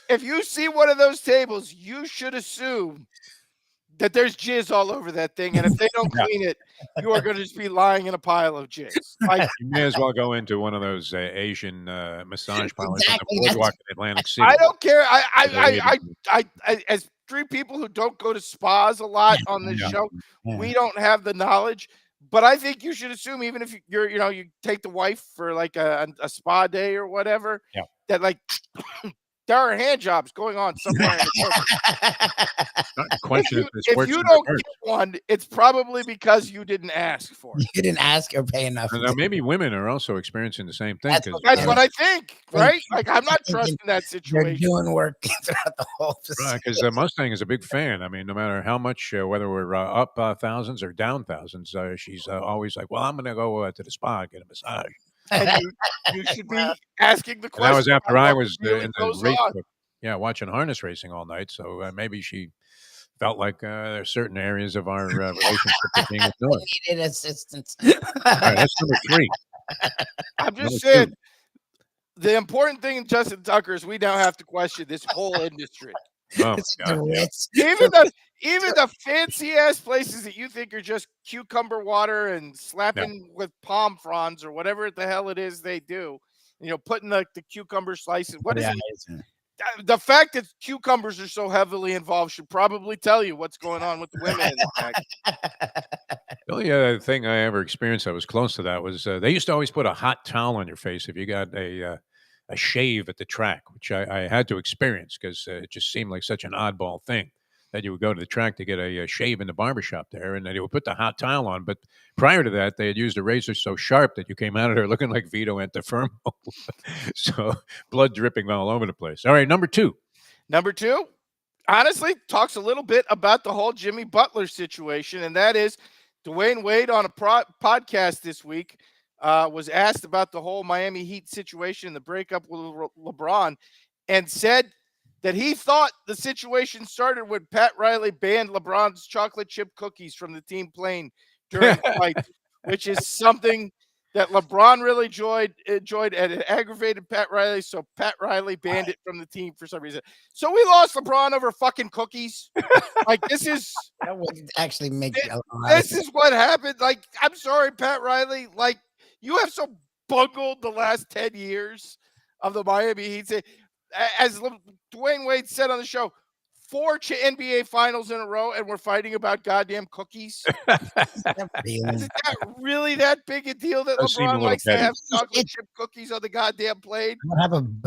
if you see one of those tables, you should assume that there's jizz all over that thing, and if they don't clean it, you are going to just be lying in a pile of jizz. Like, you may as well go into one of those Asian massage parlors on the Exactly, boardwalk in Atlantic City. I don't care. I As three people who don't go to spas a lot on this show, we don't have the knowledge. But I think you should assume, even if you take the wife for like a spa day or whatever, that like there are hand jobs going on somewhere. If you don't get one, it's probably because you didn't ask for it. You didn't ask or pay enough. Now, maybe women are also experiencing the same thing. That's what I think, right? Like, I'm not trusting that situation. They're doing work throughout the whole Right, because Mustang is a big fan. I mean, no matter how much, whether we're up thousands or down thousands, she's always like, well, I'm going to go to the spa and get a massage. And you should be asking the question. That was after I was really in the race book, watching harness racing all night. So maybe she felt like there's certain areas of our relationship that being ignored. Needed assistance. All right, that's number 3. I'm just saying, the important thing in Justin Tucker is we now have to question this whole industry. Oh, God, Even the fancy ass places that you think are just cucumber water and slapping with palm fronds or whatever the hell it is they do, putting the cucumber slices. What is it? The fact that cucumbers are so heavily involved should probably tell you what's going on with the women in the back. The only other thing I ever experienced that was close to that was they used to always put a hot towel on your face if you got a shave at the track, which I had to experience because it just seemed like such an oddball thing that you would go to the track to get a shave in the barbershop there, and they would put the hot towel on. But prior to that, they had used a razor so sharp that you came out of there looking like Vito Antifermo. So blood dripping all over the place. All right, number 2. Number 2, honestly, talks a little bit about the whole Jimmy Butler situation, and that is Dwayne Wade on a podcast this week was asked about the whole Miami Heat situation, the breakup with LeBron, and said that he thought the situation started when Pat Riley banned LeBron's chocolate chip cookies from the team plane during the fight, which is something that LeBron really enjoyed, and it aggravated Pat Riley, so Pat Riley banned it from the team for some reason. So we lost LeBron over fucking cookies. Like, that would actually make this is what happened. Like, I'm sorry, Pat Riley. Like, you have so bungled the last 10 years of the Miami Heat. As Dwayne Wade said on the show, 4 NBA finals in a row, and we're fighting about goddamn cookies. Is that really that big a deal that LeBron likes to have chocolate chip cookies on the goddamn plane?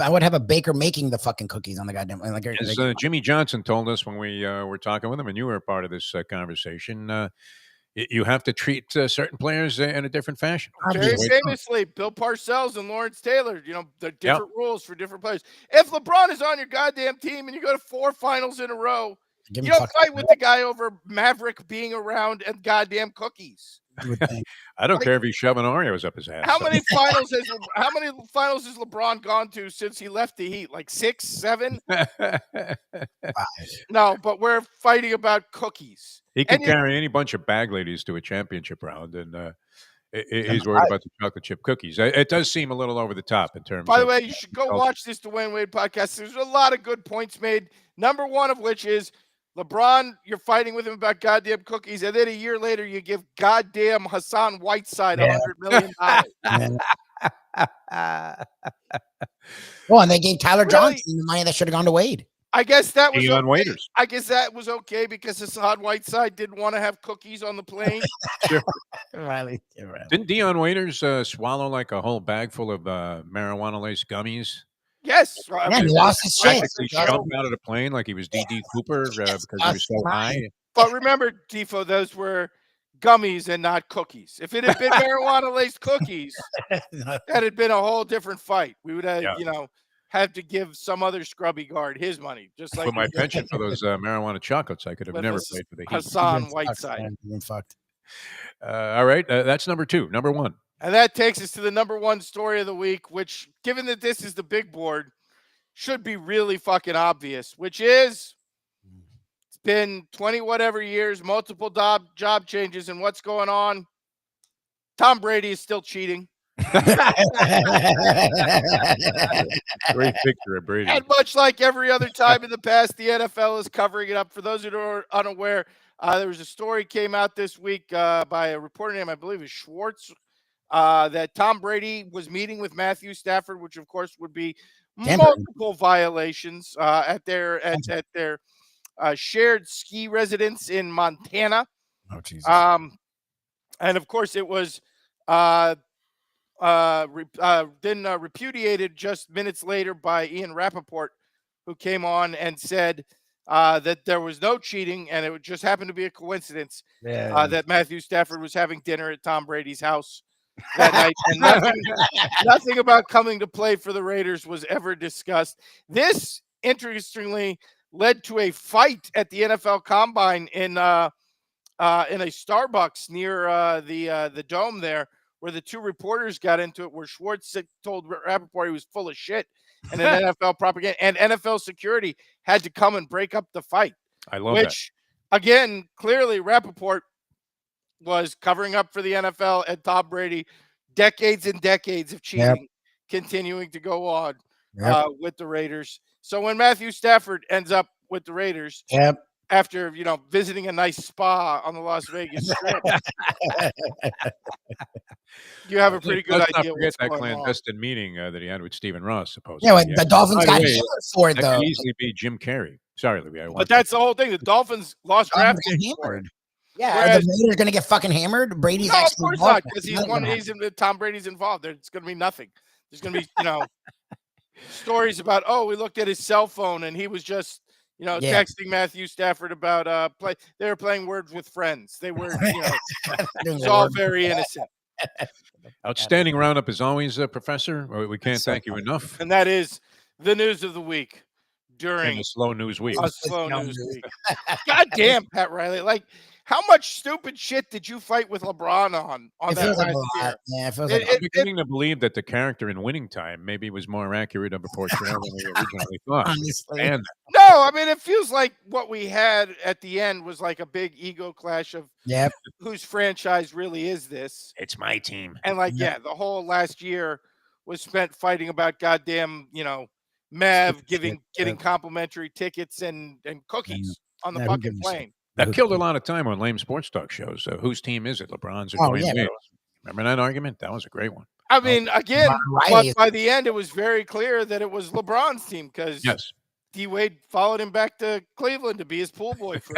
I would have a baker making the fucking cookies on the goddamn plane. As Jimmy Johnson told us when we were talking with him, and you were a part of this conversation, you have to treat certain players in a different fashion. Very famously, Bill Parcells and Lawrence Taylor, the different rules for different players. If LeBron is on your goddamn team and you go to 4 finals in a row, you don't fight with the guy over Maverick being around and goddamn cookies. I don't care if he's shoving Oreos up his ass. How many finals has LeBron gone to since he left the Heat? Like 6, 7? No, but we're fighting about cookies. He can carry any bunch of bag ladies to a championship round, and he's worried about the chocolate chip cookies. It does seem a little over the top in terms. By the way, you should go watch this Dwayne Wade podcast. There's a lot of good points made. Number 1 of which is LeBron, you're fighting with him about goddamn cookies, and then a year later you give goddamn Hassan Whiteside $100 million. Well, and they gave Tyler Johnson the money that should have gone to Wade. I guess that was okay. Waiters. I guess that was okay because Hassan Whiteside didn't want to have cookies on the plane. Sure. Riley. Didn't Dion Waiters swallow like a whole bag full of marijuana-laced gummies? Yes. He lost his shit. He jumped out of the plane like he was D.D. Cooper because he was so high. But remember, Defo, those were gummies and not cookies. If it had been marijuana-laced cookies, that had been a whole different fight. We would have, had to give some other scrubby guard his money. Just like with my pension for those marijuana chocolates, I could have never played for the Heat. Hassan Whiteside. Fucked. All right, that's number 2. Number 1. And that takes us to the number 1 story of the week, which, given that this is the big board, should be really fucking obvious, which is it's been 20 whatever years, multiple job changes, and what's going on? Tom Brady is still cheating. Great picture of Brady. And much like every other time in the past, the NFL is covering it up. For those who are unaware, there was a story came out this week by a reporter named, I believe, is Schwartz, that Tom Brady was meeting with Matthew Stafford, which of course would be multiple violations at their shared ski residence in Montana. Oh, Jesus. And of course, it was repudiated just minutes later by Ian Rappaport, who came on and said that there was no cheating, and it just happened to be a coincidence that Matthew Stafford was having dinner at Tom Brady's house that night, and nothing about coming to play for the Raiders was ever discussed. This, interestingly, led to a fight at the NFL Combine in a Starbucks near the dome there, where the two reporters got into it, where Schwartz told Rappaport he was full of shit, and then NFL propaganda and NFL security had to come and break up the fight. I love that. Which, again, clearly Rappaport was covering up for the NFL and Tom Brady. Decades and decades of cheating continuing to go on with the Raiders. So when Matthew Stafford ends up with the Raiders, after visiting a nice spa on the Las Vegas Strip, you have a pretty good idea what's that going clandestine meeting that he had with Stephen Ross, supposedly. Yeah, the Dolphins got hammered for it, though. That could easily be Jim Carrey. Sorry, Lubie. But that's the whole thing. The Dolphins lost draft picks. Yeah, are the Raiders going to get fucking hammered? Brady's no, of actually course not, because Tom Brady's involved. There's going to be nothing. There's going to be, stories about, we looked at his cell phone and he was just, texting Matthew Stafford about they were playing Words with Friends. They were, it's all very innocent. Outstanding roundup as always, Professor. We can't thank you enough. And that is the news of the week during a slow news week. A slow news week. God damn, Pat Riley. Like, how much stupid shit did you fight with LeBron on that last year? Yeah, it feels like I'm beginning to believe that the character in Winning Time maybe was more accurate of a portrayal than we originally thought. Honestly. No, I mean, it feels like what we had at the end was like a big ego clash of whose franchise really is this. It's my team. And the whole last year was spent fighting about goddamn, Mav getting complimentary tickets and cookies on the fucking plane. That killed a lot of time on lame sports talk shows. Whose team is it, LeBron's or Dwayne Wade's? Remember that argument? That was a great one. I mean, again, but by the end, it was very clear that it was LeBron's team because D. Wade followed him back to Cleveland to be his pool boy for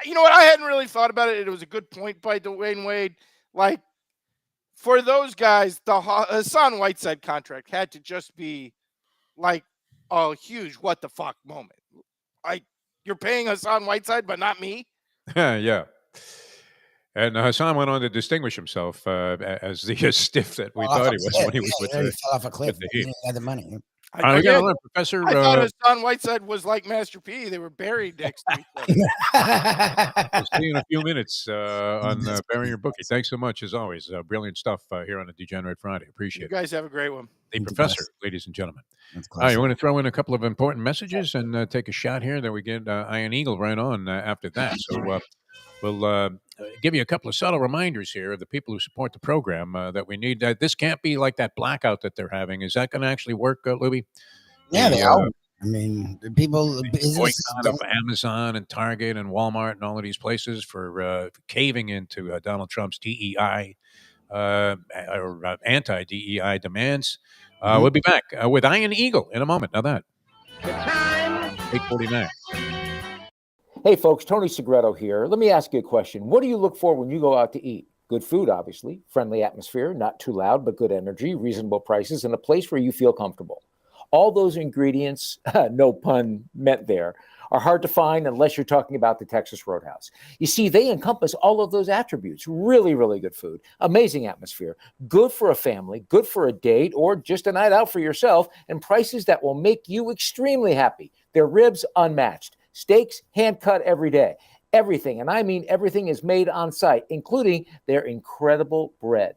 you know what? I hadn't really thought about it. It was a good point by Dwayne Wade. Like, for those guys, the Hassan Whiteside contract had to just be like a huge what the fuck moment. Like, you're paying Hassan Whiteside, but not me? Yeah. And Hassan went on to distinguish himself as the stiff that we thought he was when he was with he fell off a cliff. the Heat. He had the money. We got to learn, Professor. I thought Hassan Whiteside was like Master P. They were buried next to each other. We'll see you in a few minutes on Burying Your Bookie. Thanks so much, as always. Brilliant stuff here on a Degenerate Friday. Appreciate it. You guys have a great one. The Professor, ladies and gentlemen. All right, you want to throw in a couple of important messages and take a shot here? Then we get Iron Eagle right on after that. So we'll give you a couple of subtle reminders here of the people who support the program that we need. This can't be like that blackout that they're having. Is that going to actually work, Lubie? Yeah, they are. I mean, the people boycott of Amazon and Target and Walmart and all of these places for caving into Donald Trump's DEI or anti-DEI demands. We'll be back with Iron Eagle in a moment. Now that. The time. 8:49. Hey folks, Tony Segreto here. Let me ask you a question. What do you look for when you go out to eat? Good food, obviously, friendly atmosphere, not too loud, but good energy, reasonable prices, and a place where you feel comfortable. All those ingredients, no pun meant there, are hard to find unless you're talking about the Texas Roadhouse. You see, they encompass all of those attributes. Really, really good food, amazing atmosphere, good for a family, good for a date, or just a night out for yourself, and prices that will make you extremely happy. Their ribs unmatched. Steaks hand-cut every day. Everything, and I mean everything, is made on site, including their incredible bread.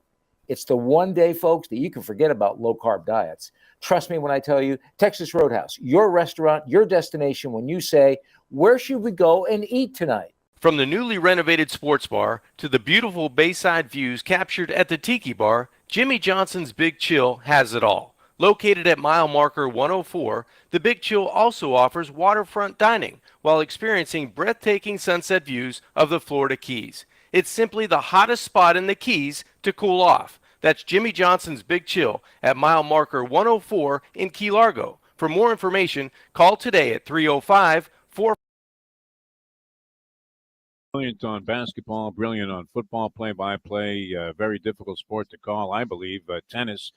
It's the one day, folks, that you can forget about low-carb diets. Trust me when I tell you, Texas Roadhouse, your restaurant, your destination when you say, where should we go and eat tonight? From the newly renovated sports bar to the beautiful bayside views captured at the Tiki Bar, Jimmy Johnson's Big Chill has it all. Located at mile marker 104, the Big Chill also offers waterfront dining while experiencing breathtaking sunset views of the Florida Keys. It's simply the hottest spot in the Keys to cool off. That's Jimmy Johnson's Big Chill at mile marker 104 in Key Largo. For more information, call today at 305-4. Brilliant on basketball, brilliant on football, play-by-play. Very difficult sport to call, I believe. Tennis,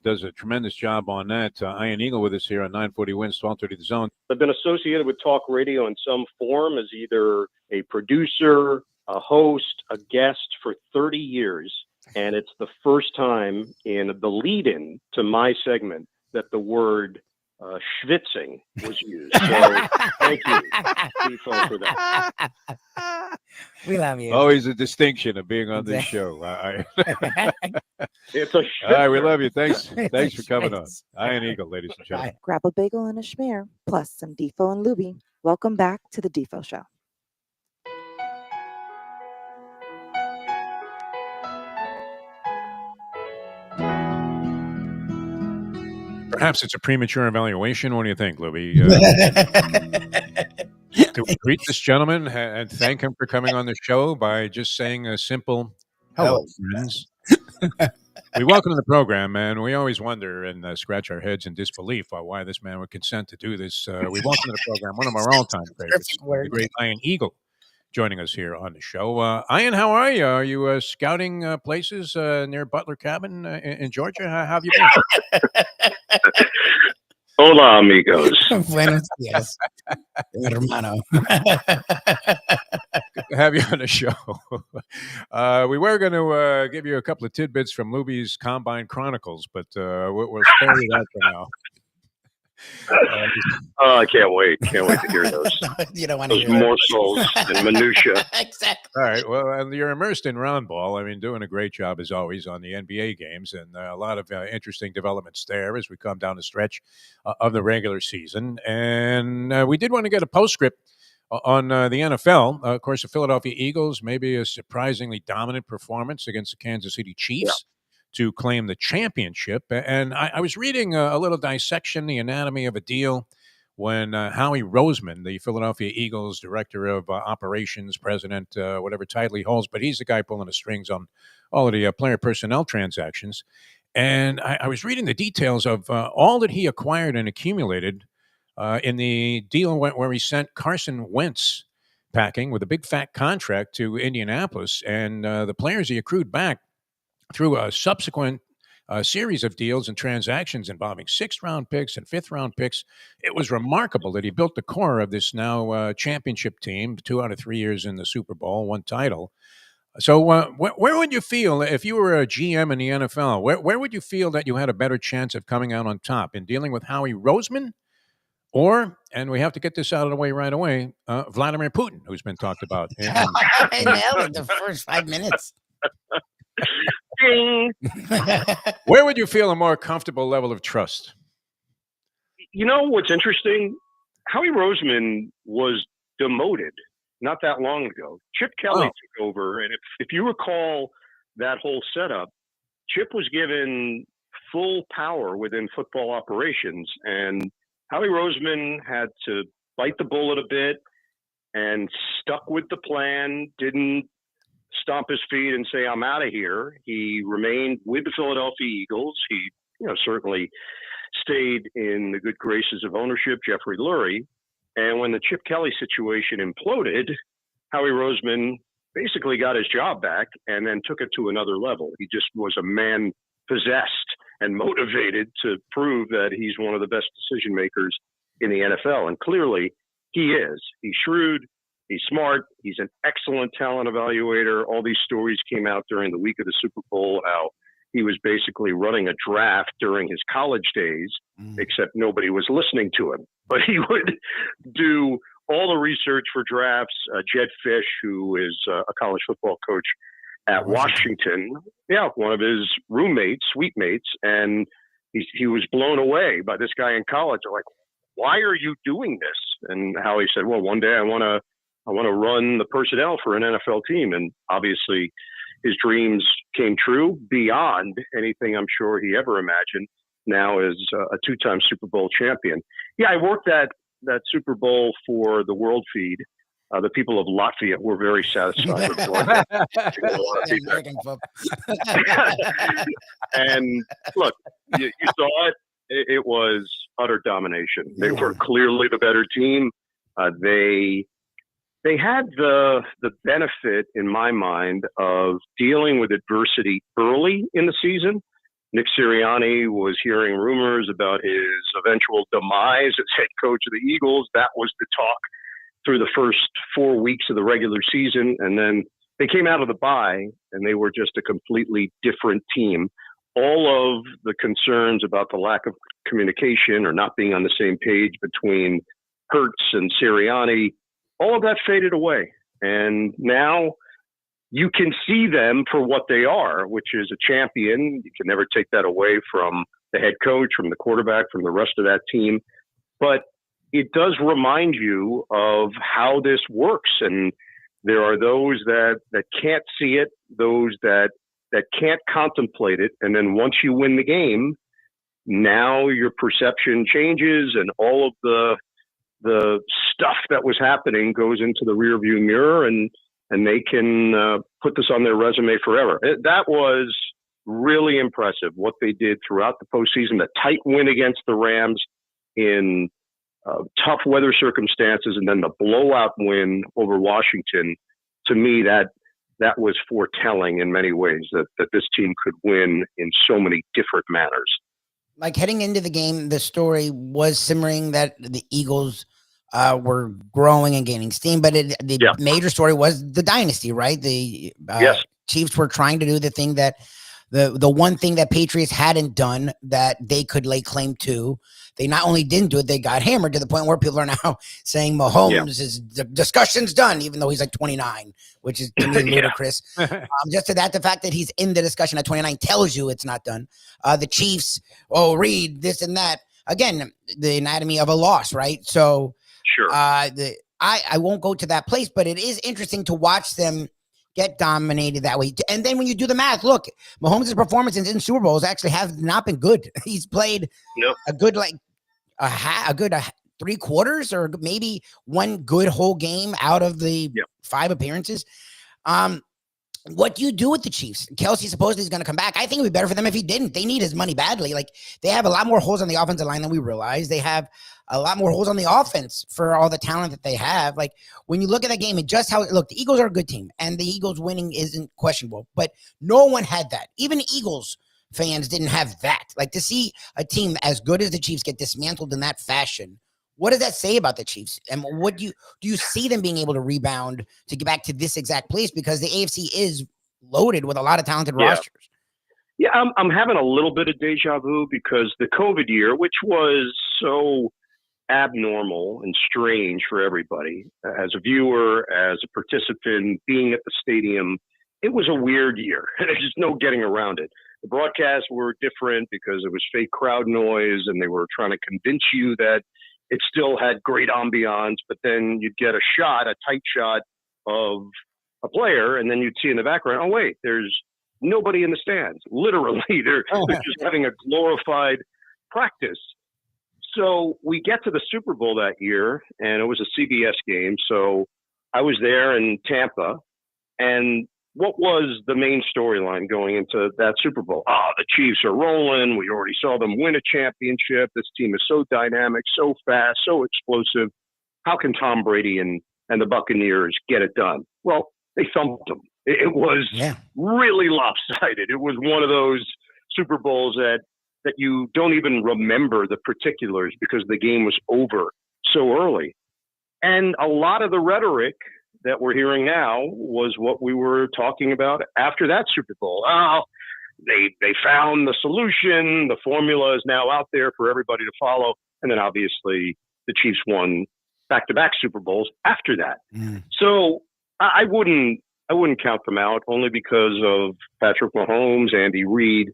does a tremendous job on that. Ian Eagle with us here on 940 Wins, 1230 The Zone. I've been associated with talk radio in some form as either a producer, a host, a guest for 30 years. And it's the first time in the lead-in to my segment that the word schwitzing was used. So thank you, Defo, for that. We love you. Always a distinction of being on this show. It's a all right, we love you. Thanks for coming on. Ian Eagle, ladies and gentlemen. Grab a bagel and a schmear, plus some Defo and Lubie. Welcome back to the Defo Show. Perhaps it's a premature evaluation. What do you think, Lubie? Do we greet this gentleman and thank him for coming on the show by just saying a simple hello, friends? We welcome to the program, and we always wonder and scratch our heads in disbelief why this man would consent to do this. We welcome to the program one of our all-time favorites, the great Ian Eagle, joining us here on the show. Ian, how are you? Are you scouting places near Butler Cabin in Georgia? How have you been? Hola, amigos. Buenos dias, hermano. Have you on the show. We were going to give you a couple of tidbits from Lubie's Combine Chronicles, but we'll spare you that for now. I can't wait. Can't wait to hear those. You don't want to those hear morsels and minutia. Exactly. All right. Well, you're immersed in round ball. I mean, doing a great job as always on the NBA games, and a lot of interesting developments there as we come down the stretch of the regular season. And we did want to get a postscript on the NFL. Of course, the Philadelphia Eagles, maybe a surprisingly dominant performance against the Kansas City Chiefs to claim the championship. And I was reading a little dissection, the anatomy of a deal, when Howie Roseman, the Philadelphia Eagles director of operations, president, whatever title he holds, but he's the guy pulling the strings on all of the player personnel transactions. And I was reading the details of all that he acquired and accumulated in the deal where he sent Carson Wentz packing with a big fat contract to Indianapolis, and the players he accrued back through a subsequent series of deals and transactions involving 6th-round picks and 5th-round picks. It was remarkable that he built the core of this now championship team, 2 out of 3 years in the Super Bowl, 1 title. So where would you feel if you were a GM in the NFL? Where would you feel that you had a better chance of coming out on top, in dealing with Howie Roseman or, and we have to get this out of the way right away, Vladimir Putin, who's been talked about? I nailed it the first 5 minutes. Where would you feel a more comfortable level of trust? You know what's interesting? Howie Roseman was demoted not that long ago. Chip Kelly took over, and if you recall that whole setup, Chip was given full power within football operations, and Howie Roseman had to bite the bullet a bit and stuck with the plan, didn't stomp his feet and say, I'm out of here. He remained with the Philadelphia Eagles. He, certainly stayed in the good graces of ownership, Jeffrey Lurie. And when the Chip Kelly situation imploded, Howie Roseman basically got his job back and then took it to another level. He just was a man possessed and motivated to prove that he's one of the best decision makers in the NFL. And clearly he is. He's shrewd. He's smart. He's an excellent talent evaluator. All these stories came out during the week of the Super Bowl, how he was basically running a draft during his college days, except nobody was listening to him. But he would do all the research for drafts. Jed Fish, who is a college football coach at Washington, one of his roommates, suite mates, and he was blown away by this guy in college. They're like, why are you doing this? And Howie said, well, one day I want to I want to run the personnel for an NFL team. And obviously his dreams came true beyond anything I'm sure he ever imagined, now as a two-time Super Bowl champion. Yeah, I worked that Super Bowl for the World Feed. The people of Latvia were very satisfied with the And look, you saw it. It was utter domination. They were clearly the better team. They had the benefit, in my mind, of dealing with adversity early in the season. Nick Sirianni was hearing rumors about his eventual demise as head coach of the Eagles. That was the talk through the first 4 weeks of the regular season. And then they came out of the bye and they were just a completely different team. All of the concerns about the lack of communication or not being on the same page between Hurts and Sirianni, all of that faded away. And now you can see them for what they are, which is a champion. You can never take that away from the head coach, from the quarterback, from the rest of that team. But it does remind you of how this works. And there are those that can't see it, those that can't contemplate it. And then once you win the game, now your perception changes and all of the stuff that was happening goes into the rearview mirror, and they can put this on their resume forever. That was really impressive, what they did throughout the postseason. The tight win against the Rams in tough weather circumstances, and then the blowout win over Washington. To me, that was foretelling in many ways that this team could win in so many different manners. Like heading into the game, the story was simmering that the Eagles were growing and gaining steam, but the major story was the dynasty, right? The Chiefs were trying to do the thing that the one thing that Patriots hadn't done that they could lay claim to. They not only didn't do it, they got hammered to the point where people are now saying Mahomes is the discussion's done, even though he's like 29, which is to me ludicrous. Just to that, the fact that he's in the discussion at 29 tells you it's not done. The Chiefs, read this and that. Again, the anatomy of a loss, right? So sure. I won't go to that place, but it is interesting to watch them get dominated that way. And then when you do the math, look, Mahomes' performances in Super Bowls actually have not been good. He's played a good, a good 3 quarters or maybe one good whole game out of the 5 appearances. What do you do with the Chiefs? Kelsey supposedly is going to come back. I think it would be better for them if he didn't. They need his money badly. Like, they have a lot more holes on the offensive line than we realize. They have a lot more holes on the offense for all the talent that they have. Like, when you look at that game and just look, the Eagles are a good team and the Eagles winning isn't questionable, but no one had that. Even Eagles fans didn't have that. Like, to see a team as good as the Chiefs get dismantled in that fashion, what does that say about the Chiefs? And what do you see them being able to rebound to get back to this exact place? Because the AFC is loaded with a lot of talented rosters. Yeah, I'm having a little bit of deja vu because the COVID year, which was so abnormal and strange for everybody, as a viewer, as a participant, being at the stadium, it was a weird year. There's just no getting around it. The broadcasts were different because it was fake crowd noise and they were trying to convince you that it still had great ambiance, but then you'd get a tight shot of a player, and then you'd see in the background, oh, wait, there's nobody in the stands. Literally, they're just having a glorified practice. So we get to the Super Bowl that year, and it was a CBS game. So I was there in Tampa, and what was the main storyline going into that Super Bowl? The Chiefs are rolling. We already saw them win a championship. This team is so dynamic, so fast, so explosive. How can Tom Brady and the Buccaneers get it done? Well, they thumped them. It was really lopsided. It was one of those Super Bowls that you don't even remember the particulars because the game was over so early. And a lot of the rhetoric that we're hearing now was what we were talking about after that Super Bowl. They found the solution. The formula is now out there for everybody to follow. And then obviously the Chiefs won back-to-back Super Bowls after that. So I wouldn't count them out, only because of Patrick Mahomes, Andy Reid,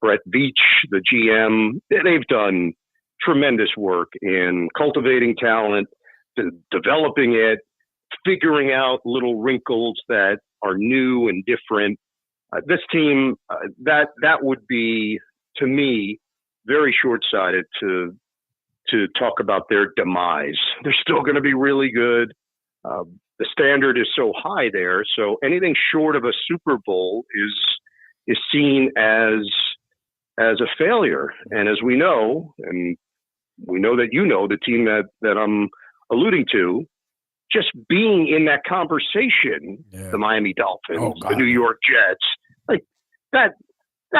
Brett Veach, the GM. They've done tremendous work in cultivating talent, developing it, figuring out little wrinkles that are new and different. This team, that would be, to me, very short-sighted to talk about their demise. They're still going to be really good. The standard is so high there, so anything short of a Super Bowl is seen as a failure. And as we know, and we know that the team that I'm alluding to, just being in that conversation, the Miami Dolphins, the New York Jets, like that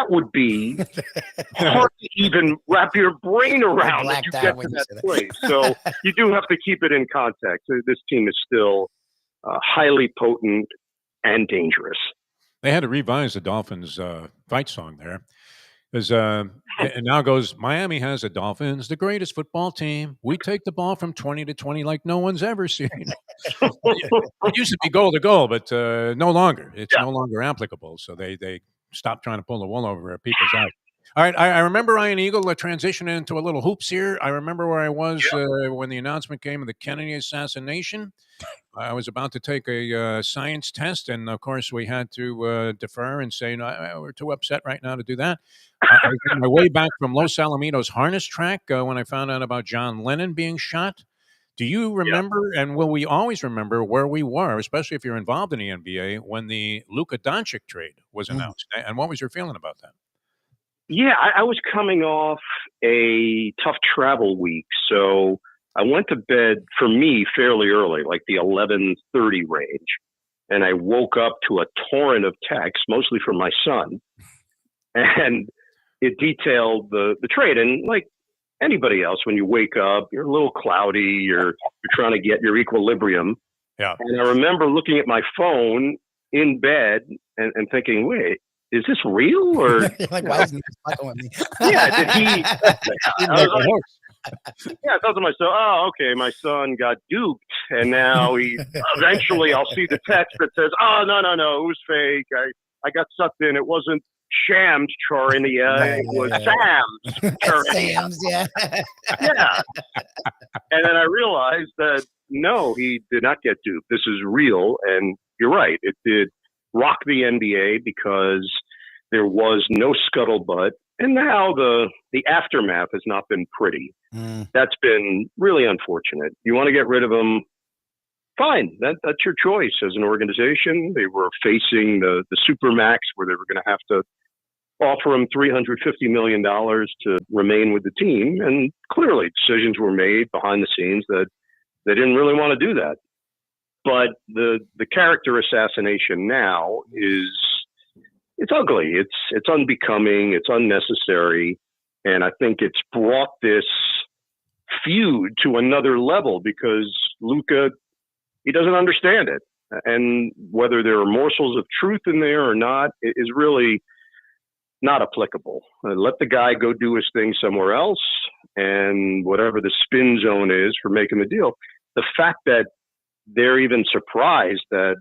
would be hard to even wrap your brain around if you get to that place. So you do have to keep it in context. This team is still highly potent and dangerous. They had to revise the Dolphins fight song there. Because it now goes, Miami has the Dolphins, the greatest football team. We take the ball from 20 to 20 like no one's ever seen. It used to be goal to goal, but no longer. It's no longer applicable. So they stopped trying to pull the wool over people's eyes. All right, I remember Ian Eagle transitioning into a little hoops here. I remember where I was when the announcement came of the Kennedy assassination. I was about to take a science test, and of course we had to defer and say, no, we're too upset right now to do that. I was on my way back from Los Alamitos harness track when I found out about John Lennon being shot. Do you remember, and will we always remember where we were, especially if you're involved in the NBA, when the Luka Doncic trade was announced? And what was your feeling about that? Yeah, I was coming off a tough travel week, so I went to bed, for me, fairly early, like the 11:30 range, and I woke up to a torrent of texts, mostly from my son, and it detailed the trade. And like anybody else, when you wake up, you're a little cloudy, you're trying to get your equilibrium. Yeah. And I remember looking at my phone in bed and thinking, wait, is this real? Or like, why isn't this fucking with me? Yeah, did he? I thought to myself, oh, okay, my son got duped, and now eventually I'll see the text that says, oh, no, it was fake. I got sucked in. It wasn't Shams Charinia, it was Sam's Charinia. Sam's, yeah. Yeah. And then I realized that, no, he did not get duped. This is real, and you're right. It did rock the NBA because there was no scuttlebutt, and now the aftermath has not been pretty. That's been really unfortunate. You want to get rid of him? Fine, that's your choice as an organization. They were facing the Supermax, where they were going to have to offer him $350 million to remain with the team, and clearly decisions were made behind the scenes that they didn't really want to do that. But the character assassination now it's ugly. It's unbecoming. It's unnecessary. And I think it's brought this feud to another level because Luka, he doesn't understand it. And whether there are morsels of truth in there or not is really not applicable. Let the guy go do his thing somewhere else, and whatever the spin zone is for making the deal. The fact that they're even surprised that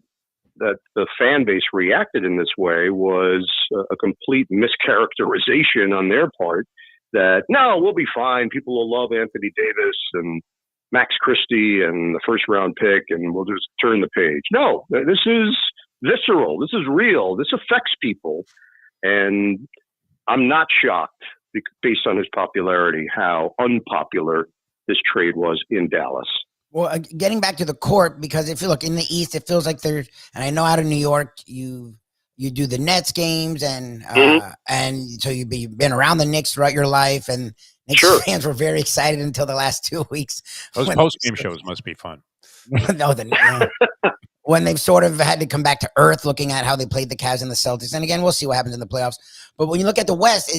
the fan base reacted in this way was a complete mischaracterization on their part. That, no, we'll be fine. People will love Anthony Davis and Max Christie and the first round pick, and we'll just turn the page. No, this is visceral. This is real. This affects people. And I'm not shocked, based on his popularity, how unpopular this trade was in Dallas. Well, getting back to the court, because if you look in the East, it feels like there's, and I know out of New York, you do the Nets games, and so you've been around the Knicks throughout your life, and Knicks fans were very excited until the last 2 weeks. Those post-game shows must be fun. No, when they've sort of had to come back to earth, looking at how they played the Cavs and the Celtics, and again, we'll see what happens in the playoffs. But when you look at the West,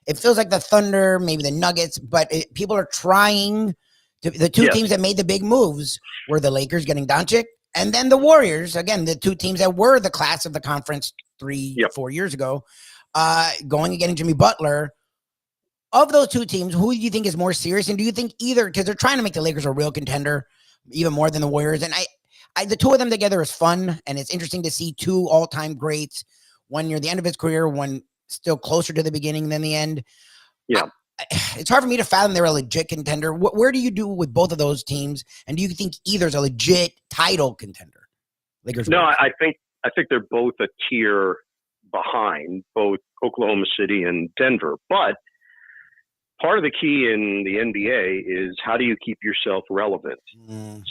it feels like the Thunder, maybe the Nuggets, but people are trying. The two teams that made the big moves were the Lakers getting Doncic, and then the Warriors, again, the two teams that were the class of the conference 4 years ago, going and getting Jimmy Butler. Of those two teams, who do you think is more serious? And do you think either, because they're trying to make the Lakers a real contender, even more than the Warriors, and the two of them together is fun, and it's interesting to see two all-time greats, one near the end of his career, one still closer to the beginning than the end. Yeah. It's hard for me to fathom they're a legit contender. Where do you do with both of those teams? And do you think either's a legit title contender. Lakers. No, Warriors. I think they're both a tier behind both Oklahoma City and Denver. But part of the key in the NBA is how do you keep yourself relevant?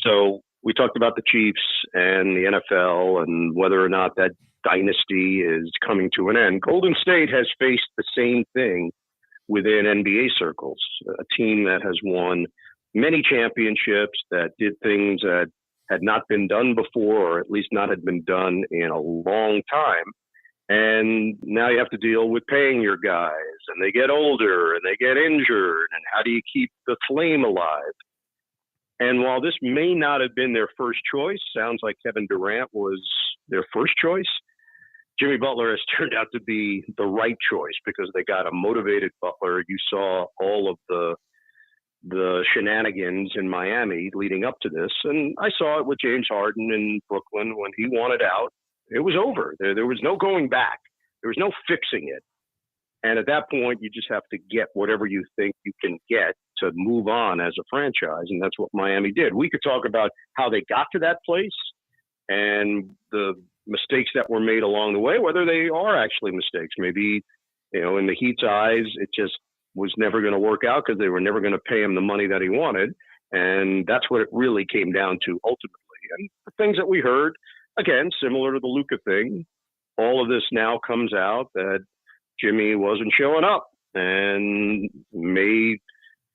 So we talked about the Chiefs and the NFL and whether or not that dynasty is coming to an end. Golden State has faced the same thing within NBA circles, a team that has won many championships, that did things that had not been done before, or at least not had been done in a long time. And now you have to deal with paying your guys, and they get older and they get injured. And how do you keep the flame alive? And while this may not have been their first choice, sounds like Kevin Durant was their first choice, Jimmy Butler has turned out to be the right choice because they got a motivated Butler. You saw all of the shenanigans in Miami leading up to this. And I saw it with James Harden in Brooklyn when he wanted out. It was over. There was no going back. There was no fixing it. And at that point, you just have to get whatever you think you can get to move on as a franchise. And that's what Miami did. We could talk about how they got to that place and the mistakes that were made along the way, whether they are actually mistakes. Maybe, in the Heat's eyes, it just was never going to work out because they were never going to pay him the money that he wanted. And that's what it really came down to ultimately. And the things that we heard, again, similar to the Luka thing, all of this now comes out that Jimmy wasn't showing up and may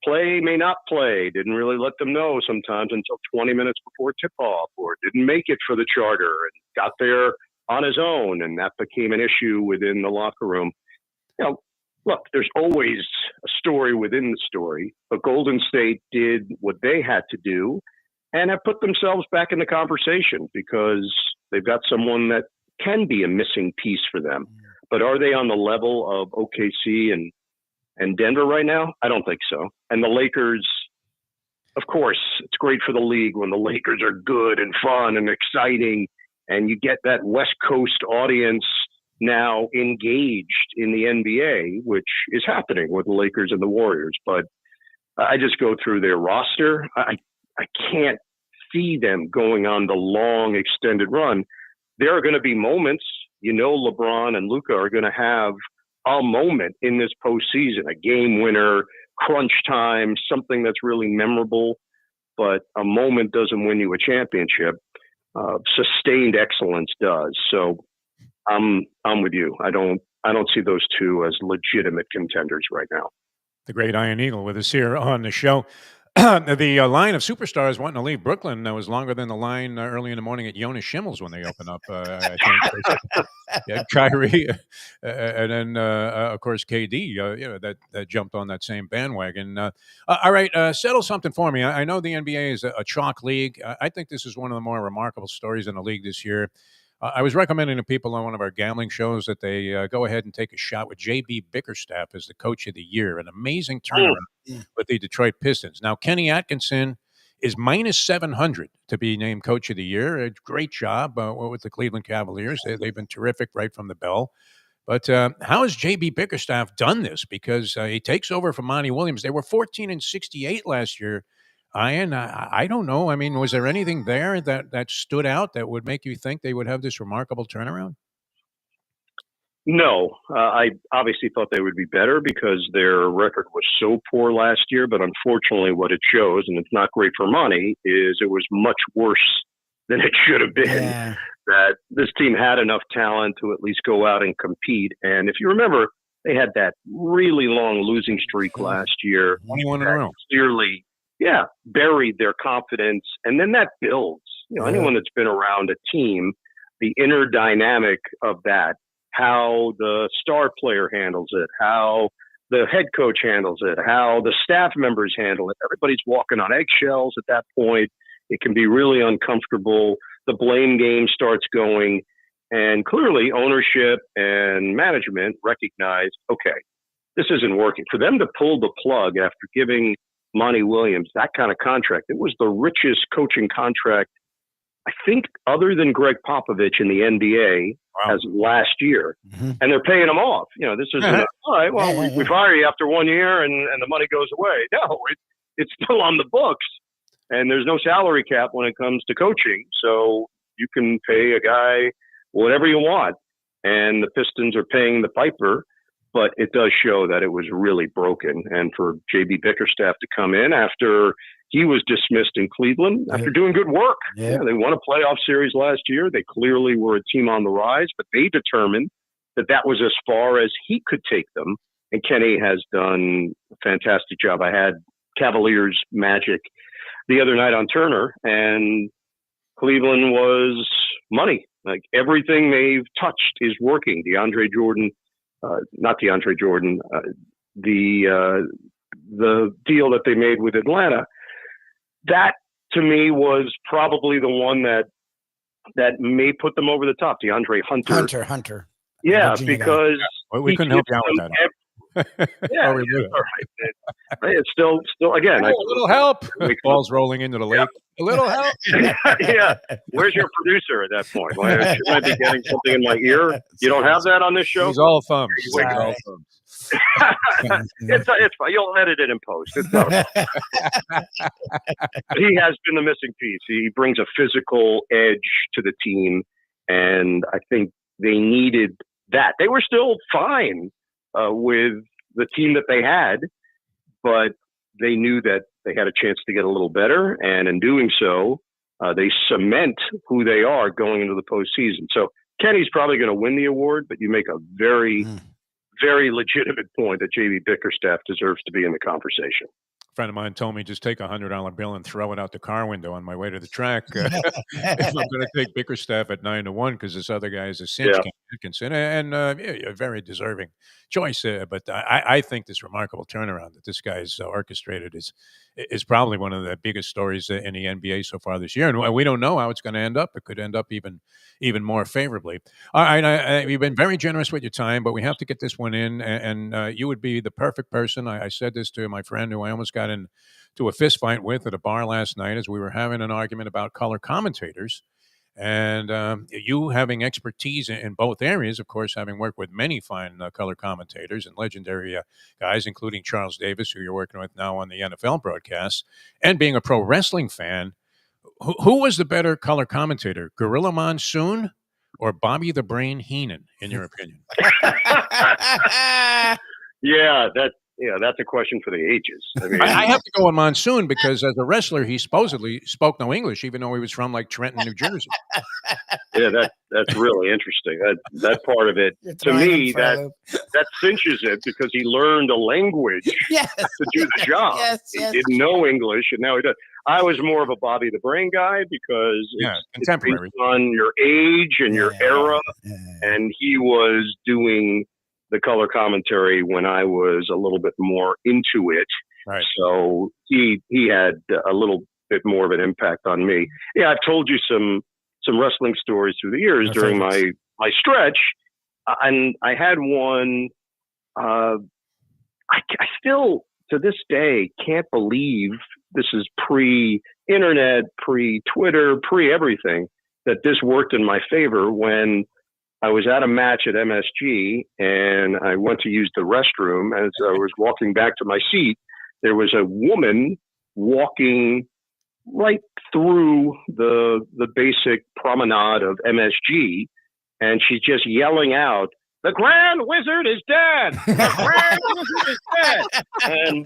play, may not play, didn't really let them know sometimes until 20 minutes before tip-off, or didn't make it for the charter and got there on his own, and that became an issue within the locker room. Look, there's always a story within the story, but Golden State did what they had to do and have put themselves back in the conversation because they've got someone that can be a missing piece for them. But are they on the level of OKC and Denver right now? I don't think so. And the Lakers, of course, it's great for the league when the Lakers are good and fun and exciting, and you get that West Coast audience now engaged in the NBA, which is happening with the Lakers and the Warriors. But I just go through their roster. I can't see them going on the long extended run. There are going to be moments, LeBron and Luka are going to have a moment in this postseason, a game winner, crunch time, something that's really memorable, but a moment doesn't win you a championship. Sustained excellence does. So I'm with you. I don't see those two as legitimate contenders right now. The great Iron Eagle with us here on the show. The line of superstars wanting to leave Brooklyn was longer than the line early in the morning at Jonas Schimmel's when they open up. I think yeah, Kyrie, and then of course KD. That jumped on that same bandwagon. All right, settle something for me. I know the NBA is a chalk league. I think this is one of the more remarkable stories in the league this year. I was recommending to people on one of our gambling shows that they go ahead and take a shot with J.B. Bickerstaff as the coach of the year. An amazing turnaround with the Detroit Pistons. Now, Kenny Atkinson is minus 700 to be named coach of the year. A great job with the Cleveland Cavaliers. They've been terrific right from the bell. But how has J.B. Bickerstaff done this? Because he takes over from Monty Williams. They were 14-68 last year. Ian, I don't know. I mean, was there anything there that stood out that would make you think they would have this remarkable turnaround? No, I obviously thought they would be better because their record was so poor last year. But unfortunately, what it shows, and it's not great for money, is it was much worse than it should have been. Yeah. That this team had enough talent to at least go out and compete. And if you remember, they had that really long losing streak last year. 21 in a row. Clearly, buried their confidence. And then that builds. Anyone that's been around a team, the inner dynamic of that, how the star player handles it, how the head coach handles it, how the staff members handle it. Everybody's walking on eggshells at that point. It can be really uncomfortable. The blame game starts going. And clearly ownership and management recognize, okay, this isn't working. For them to pull the plug after giving Monty Williams that kind of contract, it was the richest coaching contract, I think, other than Greg Popovich in the NBA as last year. Mm-hmm. And they're paying him off. This isn't, all right, well, we fire you after 1 year and the money goes away. No, it's still on the books. and there's no salary cap when it comes to coaching. So you can pay a guy whatever you want, and the Pistons are paying the piper. But it does show that it was really broken. And for J.B. Bickerstaff to come in after he was dismissed in Cleveland, after doing good work. Yeah, they won a playoff series last year. They clearly were a team on the rise, but they determined that was as far as he could take them. And Kenny has done a fantastic job. I had Cavaliers Magic the other night on Turner, and Cleveland was money. Like, everything they've touched is working. DeAndre Jordan, not DeAndre Jordan, the deal that they made with Atlanta, that to me was probably the one that may put them over the top. DeAndre Hunter. Yeah, because we couldn't help you out with that. Yeah, all right. It's still again. A little help. Ball's rolling into the lake. A little help. Yeah. Where's your producer at that point? Shouldn't I be getting something in my ear? You don't have that on this show? He's all thumbs. It's fine. You'll edit it in post. It's not a problem. He has been the missing piece. He brings a physical edge to the team, and I think they needed that. They were still fine with the team that they had, but they knew that they had a chance to get a little better, and in doing so, they cement who they are going into the postseason. So Kenny's probably going to win the award, but you make a very, very legitimate point that J.B. Bickerstaff deserves to be in the conversation. A friend of mine told me just take $100 bill and throw it out the car window on my way to the track. If I'm going to take Bickerstaff at 9-1 because this other guy is a cinch, Ken Jacobsen, and a very deserving choice. But I think this remarkable turnaround that this guy's orchestrated is probably one of the biggest stories in the NBA so far this year. And we don't know how it's going to end up. It could end up even more favorably. All right, you've been very generous with your time, but we have to get this one in. And you would be the perfect person. I said this to my friend who I almost got into a fist fight with at a bar last night as we were having an argument about color commentators. And you having expertise in both areas, of course, having worked with many fine color commentators and legendary guys, including Charles Davis, who you're working with now on the NFL broadcasts, and being a pro wrestling fan, who was the better color commentator, Gorilla Monsoon or Bobby the Brain Heenan, in your opinion? That's a question for the ages. I mean, I have to go with Monsoon because as a wrestler, he supposedly spoke no English, even though he was from like Trenton, New Jersey. Yeah, that's really interesting. That part of it, to me, that cinches it because he learned a language to do the job. He didn't know English, and now he does. I was more of a Bobby the Brain guy because it's contemporary, based on your age and your era, and he was doing the color commentary when I was a little bit more into it. Right. So he had a little bit more of an impact on me. Yeah, I've told you some wrestling stories through the years during my stretch. And I had one, I still, to this day, can't believe this is pre-internet, pre-Twitter, pre-everything, that this worked in my favor when I was at a match at MSG and I went to use the restroom. As I was walking back to my seat, there was a woman walking right through the basic promenade of MSG, and she's just yelling out, "The Grand Wizard is dead! The Grand Wizard is dead!" And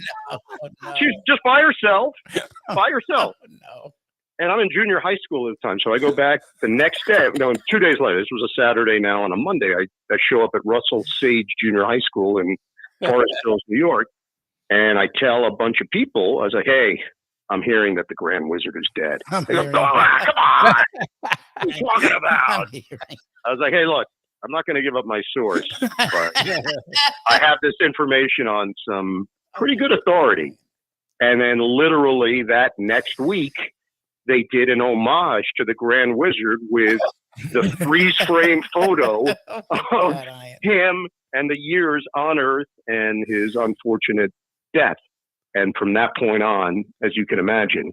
she's just by herself. And I'm in junior high school at the time. So I go back the next day, 2 days later, this was a Saturday now, on a Monday, I show up at Russell Sage Junior High School in Forest Hills, New York. And I tell a bunch of people, I was like, "Hey, I'm hearing that the Grand Wizard is dead." They go, "Come on. What are you talking about?" I was like, "Hey, look, I'm not going to give up my source, but I have this information on some pretty good authority." And then literally that next week, they did an homage to the Grand Wizard with the freeze frame photo of him and the years on Earth and his unfortunate death. And from that point on, as you can imagine,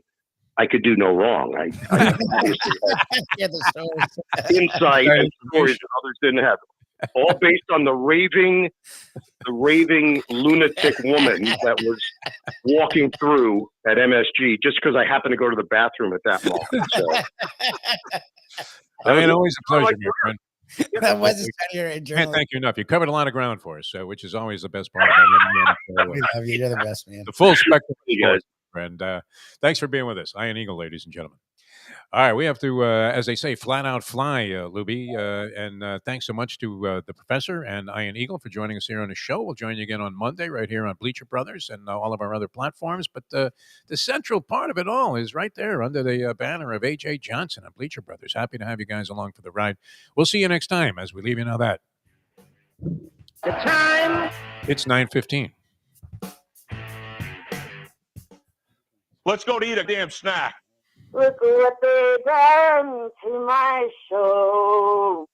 I could do no wrong. I obviously had insight and stories that others didn't have. all based on the raving lunatic woman that was walking through at MSG just because I happened to go to the bathroom at that moment. So. Ryan, always a pleasure, my friend. That was a study. Can't thank you enough. You covered a lot of ground for us, which is always the best part about it. We love you. You're the best, man. The full spectrum, you guys. And thanks for being with us, Iron Eagle, ladies and gentlemen. All right, we have to, as they say, flat out fly, Lubie. And thanks so much to the professor and Iron Eagle for joining us here on the show. We'll join you again on Monday right here on Bleacher Brothers and all of our other platforms. But the central part of it all is right there under the banner of A.J. Johnson and Bleacher Brothers. Happy to have you guys along for the ride. We'll see you next time as we leave you now that. The time. It's 9:15. Let's go to eat a damn snack. Look what they done to my show.